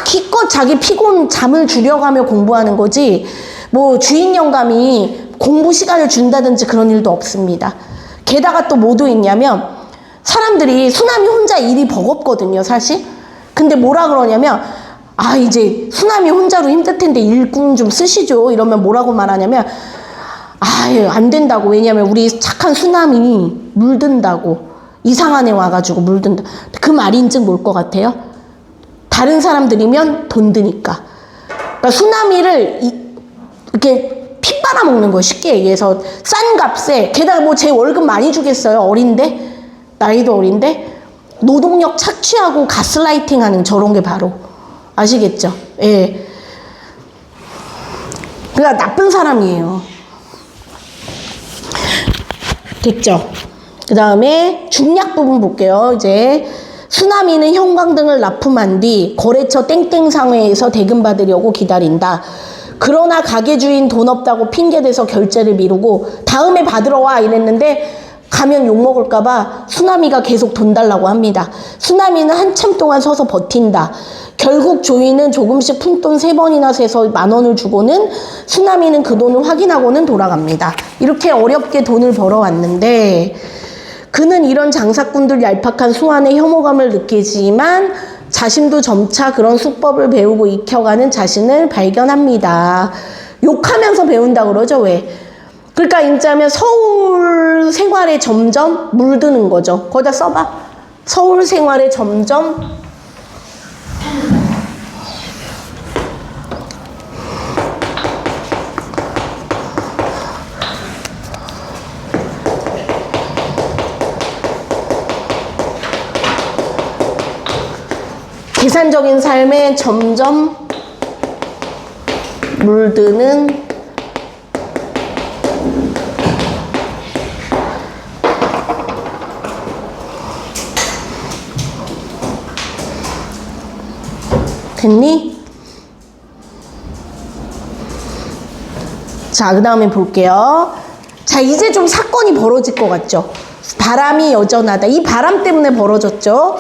기껏 자기 피곤 잠을 줄여가며 공부하는 거지 뭐 주인 영감이 공부 시간을 준다든지 그런 일도 없습니다. 게다가 또 뭐도 있냐면 사람들이 수나미 혼자 일이 버겁거든요 사실. 근데 뭐라 그러냐면 이제 수나미 혼자로 힘들 텐데 일꾼 좀 쓰시죠 이러면 뭐라고 말하냐면 안 된다고. 왜냐면 우리 착한 수나미 물든다고. 이상한 애 와가지고 물든다. 그 말인즉 뭘 것 같아요? 다른 사람들이면 돈 드니까. 그러니까 수나미를 이렇게 피 빨아먹는 거예요. 쉽게 얘기해서 싼 값에. 게다가 뭐 제 월급 많이 주겠어요. 어린데 나이도 어린데 노동력 착취하고 가스라이팅하는 저런 게 바로 아시겠죠? 예. 그러니까 나쁜 사람이에요. 됐죠? 그 다음에 중략 부분 볼게요. 이제 수나미는 형광등을 납품한 뒤 거래처 땡땡상회에서 대금 받으려고 기다린다. 그러나 가게 주인 돈 없다고 핑계대서 결제를 미루고 다음에 받으러 와 이랬는데 가면 욕먹을까봐 수나미가 계속 돈 달라고 합니다. 수나미는 한참 동안 서서 버틴다. 결국 조이는 조금씩 푼돈 3번이나 세서 10,000원을 주고는 수나미는 그 돈을 확인하고는 돌아갑니다. 이렇게 어렵게 돈을 벌어왔는데 그는 이런 장사꾼들 얄팍한 수완에 혐오감을 느끼지만 자신도 점차 그런 수법을 배우고 익혀가는 자신을 발견합니다. 욕하면서 배운다 그러죠. 왜? 그러니까 인자면 서울 생활에 점점 물드는 거죠. 거기다 써봐. 서울 생활에 점점 계산적인 삶에 점점 물드는 됐니? 자, 그 다음에 볼게요. 자, 이제 좀 사건이 벌어질 것 같죠? 바람이 여전하다. 이 바람 때문에 벌어졌죠.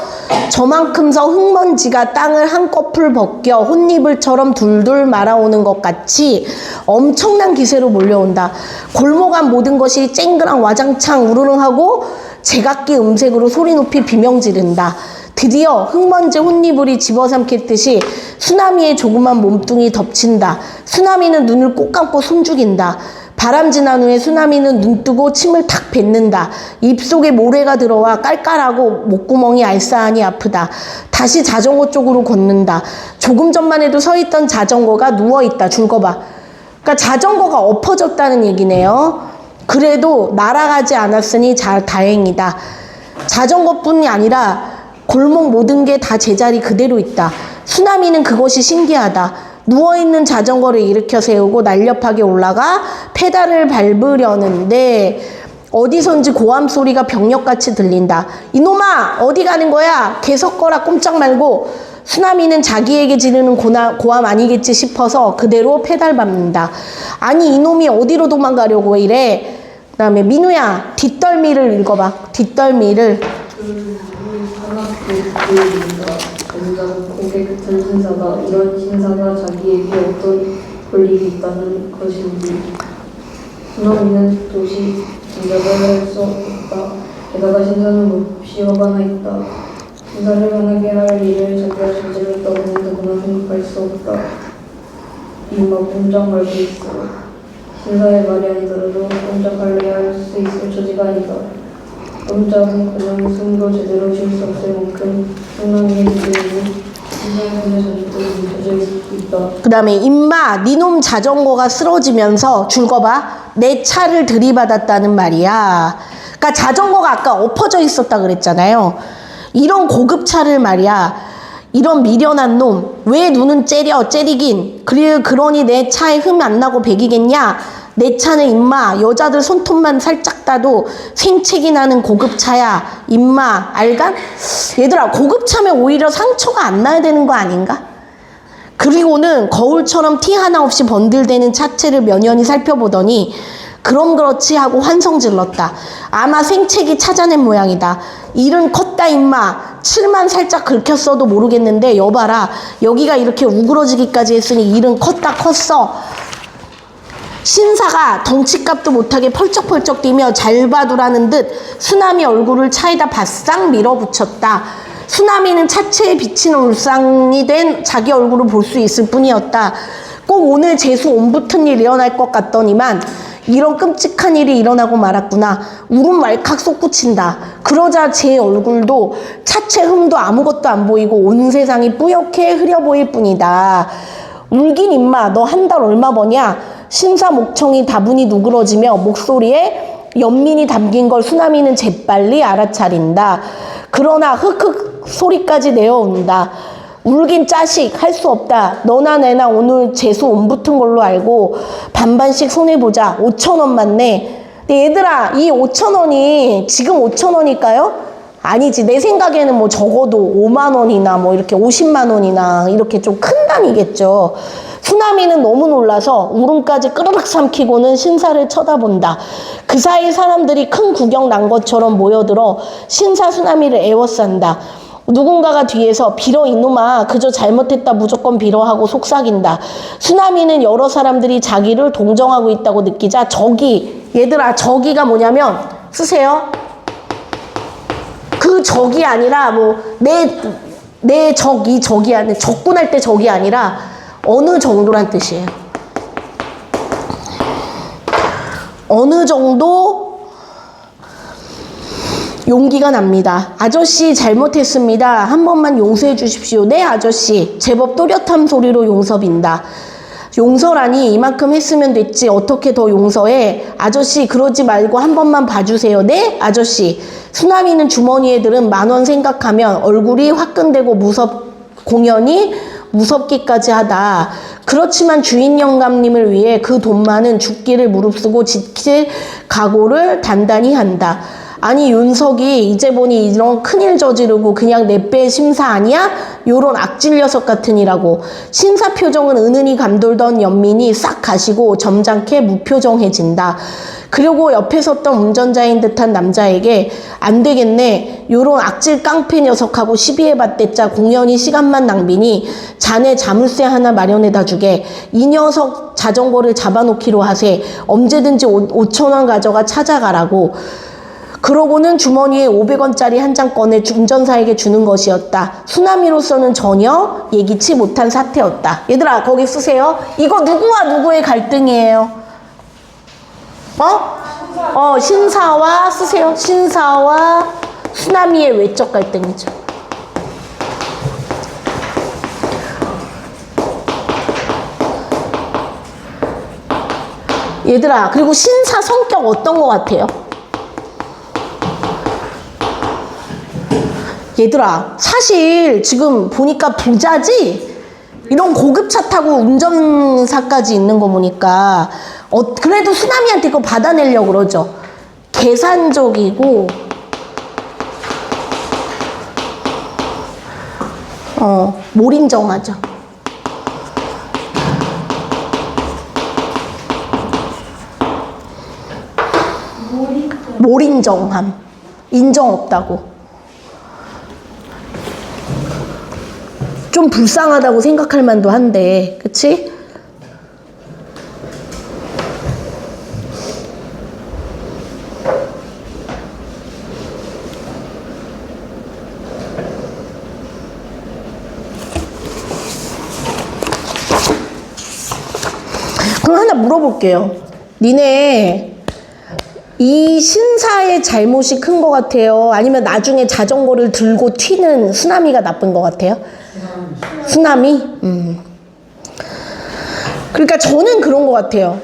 저만큼서 흙먼지가 땅을 한꺼풀 벗겨 혼이불처럼 둘둘 말아오는 것 같이 엄청난 기세로 몰려온다. 골목 안 모든 것이 쨍그랑 와장창 우르릉하고 제각기 음색으로 소리 높이 비명 지른다. 드디어 흙먼지 혼이불이 집어삼킬 듯이 수나미의 조그만 몸뚱이 덮친다. 수나미는 눈을 꼭 감고 숨죽인다. 바람 지난 후에 수나미는 눈 뜨고 침을 탁 뱉는다. 입속에 모래가 들어와 깔깔하고 목구멍이 알싸하니 아프다. 다시 자전거 쪽으로 걷는다. 조금 전만 해도 서 있던 자전거가 누워있다. 줄거봐. 그러니까 자전거가 엎어졌다는 얘기네요. 그래도 날아가지 않았으니 다행이다. 자전거뿐이 아니라 골목 모든 게 다 제자리 그대로 있다. 수나미는 그것이 신기하다. 누워있는 자전거를 일으켜 세우고 날렵하게 올라가 페달을 밟으려는데 어디선지 고함 소리가 병력같이 들린다. 이놈아 어디 가는 거야? 계속 거라 꼼짝 말고. 수나미는 자기에게 지르는 고함 아니겠지 싶어서 그대로 페달 밟는다. 아니 이놈이 어디로 도망가려고 이래? 그 다음에 민우야 뒷덜미를 읽어봐. 뒷덜미를. 고개 같은 신사가 이런 신사가 자기에게 어떤 권리가 있다는 것인지. 수나미는 도시 짐작을 할 수 없다. 게다가 신사는 몹시 화가 나 있다. 신사를 화나게 할 일을 자기가 저질렀다고 누구나 생각할 수 없다. 이마 꼼짝 말고 있어. 신사의 말이 아니더라도 꼼짝할래야 할 수 있을 처지가 아니다. 꼼짝은 그냥 숨도 제대로 쉴 수 없을 만큼 수나미의 기운이 신사의 손에 젖어 있다. 그 다음에 임마 니놈 자전거가 쓰러지면서 줄거봐. 내 차를 들이받았다는 말이야. 그러니까 자전거가 아까 엎어져 있었다 그랬잖아요. 이런 고급차를 말이야. 이런 미련한 놈. 왜 눈은 째리긴. 그러니 내 차에 흠 안 나고 배기겠냐? 내 차는 임마 여자들 손톱만 살짝 따도 생채기 나는 고급차야. 임마 알간? 얘들아 고급차면 오히려 상처가 안 나야 되는 거 아닌가? 그리고는 거울처럼 티 하나 없이 번들대는 차체를 면연히 살펴보더니 그럼 그렇지 하고 환성 질렀다. 아마 생채기 찾아낸 모양이다. 일은 컸다 임마. 칠만 살짝 긁혔어도 모르겠는데 여봐라. 여기가 이렇게 우그러지기까지 했으니 일은 컸어. 신사가 덩치값도 못하게 펄쩍펄쩍 뛰며 잘 봐두라는 듯 수나미 얼굴을 차에다 바싹 밀어붙였다. 수나미는 차체에 비친 울상이 된 자기 얼굴을 볼 수 있을 뿐이었다. 꼭 오늘 재수 옴붙은 일 일어날 것 같더니만 이런 끔찍한 일이 일어나고 말았구나. 울음 왈칵 솟구친다. 그러자 제 얼굴도 차체 흠도 아무것도 안 보이고 온 세상이 뿌옇게 흐려 보일 뿐이다. 울긴 임마 너 한 달 얼마 버냐? 신사 목청이 다분히 누그러지며 목소리에 연민이 담긴 걸 수나미는 재빨리 알아차린다. 그러나 흑흑 소리까지 내어온다. 울긴 짜식 할 수 없다. 너나 내나 오늘 재수 옴붙은 걸로 알고 반반씩 손해보자. 5,000원만 내. 근데 얘들아 이 5,000원이 지금 5,000원일까요? 아니지. 내 생각에는 뭐 적어도 5만 원이나 뭐 이렇게 50만 원이나 이렇게 좀 큰 단위겠죠. 수나미는 너무 놀라서 울음까지 끄르륵 삼키고는 신사를 쳐다본다. 그 사이 사람들이 큰 구경 난 것처럼 모여들어 신사 수나미를 애워싼다. 누군가가 뒤에서 빌어 이놈아 그저 잘못했다 무조건 빌어 하고 속삭인다. 수나미는 여러 사람들이 자기를 동정하고 있다고 느끼자 적이 얘들아 적이가 뭐냐면 쓰세요. 그 적이 아니라 뭐 내 적이 적이 아니라 적군할 때 적이 아니라 어느 정도란 뜻이에요. 어느 정도 용기가 납니다. 아저씨 잘못했습니다. 한 번만 용서해 주십시오. 네 아저씨. 제법 또렷한 소리로 용서빈다. 용서라니 이만큼 했으면 됐지 어떻게 더 용서해. 아저씨 그러지 말고 한 번만 봐주세요. 네 아저씨. 수나미는 주머니에 들은 10,000원 생각하면 얼굴이 화끈대고 공연히 무섭기까지 하다. 그렇지만 주인 영감님을 위해 그 돈만은 죽기를 무릅쓰고 지킬 각오를 단단히 한다. 아니 윤석이 이제 보니 이런 큰일 저지르고 그냥 내 배 심사 아니야? 요런 악질 녀석 같으니라고. 신사 표정은 은은히 감돌던 연민이 싹 가시고 점잖게 무표정해진다. 그리고 옆에 섰던 운전자인 듯한 남자에게 안 되겠네. 요런 악질 깡패 녀석하고 시비해봤댔자 공연히 시간만 낭비니 자네 자물쇠 하나 마련해다 주게. 이 녀석 자전거를 잡아놓기로 하세. 언제든지 5,000원 가져가 찾아가라고. 그러고는 주머니에 500원짜리 한 장 꺼내 운전사에게 주는 것이었다. 수나미로서는 전혀 예기치 못한 사태였다. 얘들아 거기 쓰세요. 이거 누구와 누구의 갈등이에요? 신사와 쓰세요. 신사와 수나미의 외적 갈등이죠. 얘들아 그리고 신사 성격 어떤 것 같아요? 얘들아 사실 지금 보니까 부자지? 이런 고급차 타고 운전사까지 있는 거 보니까 그래도 수나미한테 그거 받아내려고 그러죠. 계산적이고 몰인정하죠. 몰인정함. 인정 없다고. 좀 불쌍하다고 생각할 만도 한데, 그치? 그럼 하나 물어볼게요. 니네 이 신사의 잘못이 큰 것 같아요? 아니면 나중에 자전거를 들고 튀는 수나미가 나쁜 것 같아요? 수나미? 그러니까 저는 그런 것 같아요.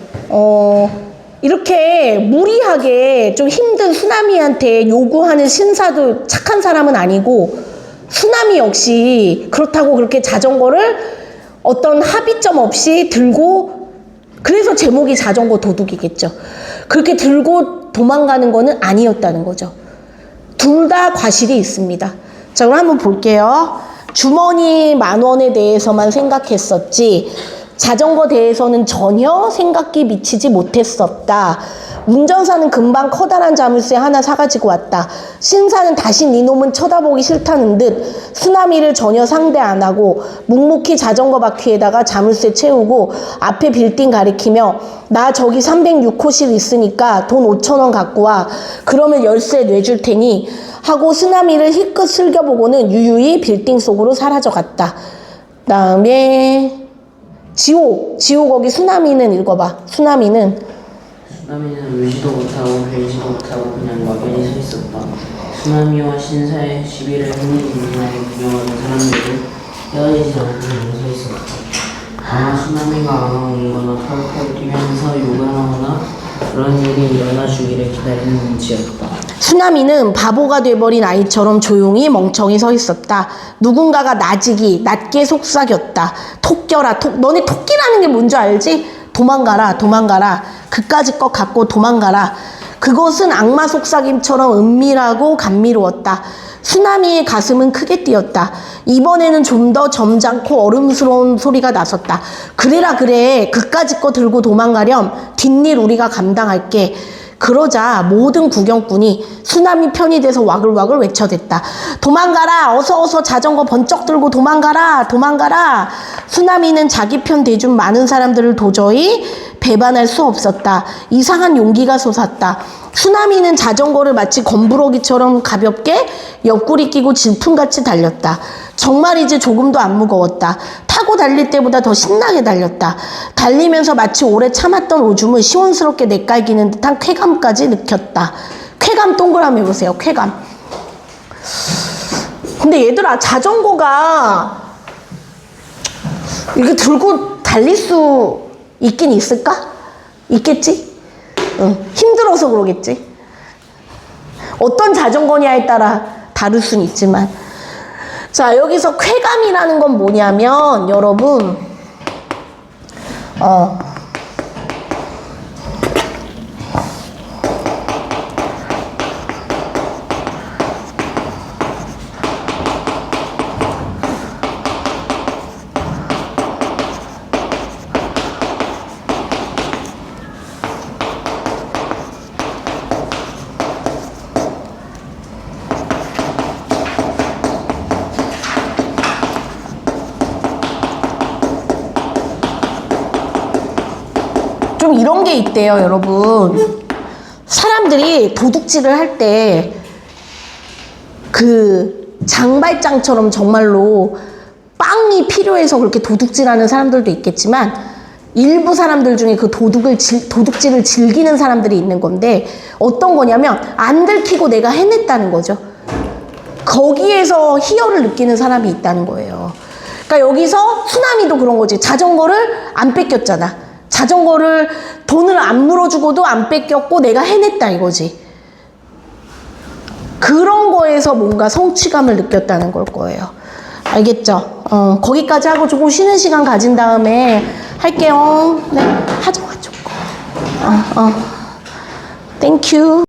이렇게 무리하게 좀 힘든 수나미한테 요구하는 신사도 착한 사람은 아니고, 수나미 역시 그렇다고 그렇게 자전거를 어떤 합의점 없이 들고, 그래서 제목이 자전거 도둑이겠죠. 그렇게 들고 도망가는 거는 아니었다는 거죠. 둘 다 과실이 있습니다. 자, 그럼 한번 볼게요. 주머니 10,000원에 대해서만 생각했었지 자전거 대해서는 전혀 생각이 미치지 못했었다. 운전사는 금방 커다란 자물쇠 하나 사가지고 왔다. 신사는 다시 니놈은 쳐다보기 싫다는 듯 수나미를 전혀 상대 안 하고 묵묵히 자전거 바퀴에다가 자물쇠 채우고 앞에 빌딩 가리키며 나 저기 306호실 있으니까 돈 5,000원 갖고 와. 그러면 열쇠 내줄 테니 하고 수나미를 힐끗 슬겨보고는 유유히 빌딩 속으로 사라져갔다. 다음에 지호 거기 수나미는 읽어봐. 수나미는 울지도 못하고 별지도 못하고 그냥 막연히 서 있었다. 수나미와 신사의 시비를 흥미진진하게 구경하는 사람들은 헤어지지 않고 서 있었다. 아마 수나미가 안 오거나 펄펄 뛰면서 욕을 하거나 그런 일이 일어나 주기를 기다리는 눈치였다. 수나미는 바보가 돼버린 아이처럼 조용히 멍청히 서 있었다. 누군가가 낮게 속삭였다. 토끼라 너네 토끼라는 게 뭔지 알지? 도망가라. 그까짓 것 갖고 도망가라. 그것은 악마 속삭임처럼 은밀하고 감미로웠다. 수나미의 가슴은 크게 뛰었다. 이번에는 좀 더 점잖고 얼음스러운 소리가 나섰다. 그래. 그까짓 거 들고 도망가렴. 뒷일 우리가 감당할게. 그러자 모든 구경꾼이 수나미 편이 돼서 와글와글 외쳐댔다. 도망가라. 어서 자전거 번쩍 들고 도망가라. 수나미는 자기 편 대준 많은 사람들을 도저히 배반할 수 없었다. 이상한 용기가 솟았다. 수나미는 자전거를 마치 건부러기처럼 가볍게 옆구리 끼고 질풍같이 달렸다. 정말이지 조금도 안 무거웠다. 타고 달릴 때보다 더 신나게 달렸다. 달리면서 마치 오래 참았던 오줌을 시원스럽게 내깔기는 듯한 쾌감까지 느꼈다. 쾌감 동그라미 해보세요. 쾌감. 근데 얘들아 자전거가 이렇게 들고 달릴 수 있긴 있을까? 있겠지? 힘들어서 그러겠지? 어떤 자전거냐에 따라 다를 수는 있지만. 자, 여기서 쾌감이라는 건 뭐냐면 여러분 좀 이런 게 있대요, 여러분. 사람들이 도둑질을 할 때 그 장발장처럼 정말로 빵이 필요해서 그렇게 도둑질하는 사람들도 있겠지만 일부 사람들 중에 그 도둑질을 즐기는 사람들이 있는 건데 어떤 거냐면 안 들키고 내가 해냈다는 거죠. 거기에서 희열을 느끼는 사람이 있다는 거예요. 그러니까 여기서 수남이도 그런 거지. 자전거를 안 뺏겼잖아. 자전거를 돈을 안 물어주고도 안 뺏겼고 내가 해냈다 이거지. 그런 거에서 뭔가 성취감을 느꼈다는 걸 거예요. 알겠죠? 거기까지 하고 조금 쉬는 시간 가진 다음에 할게요. 네, 하죠. 땡큐.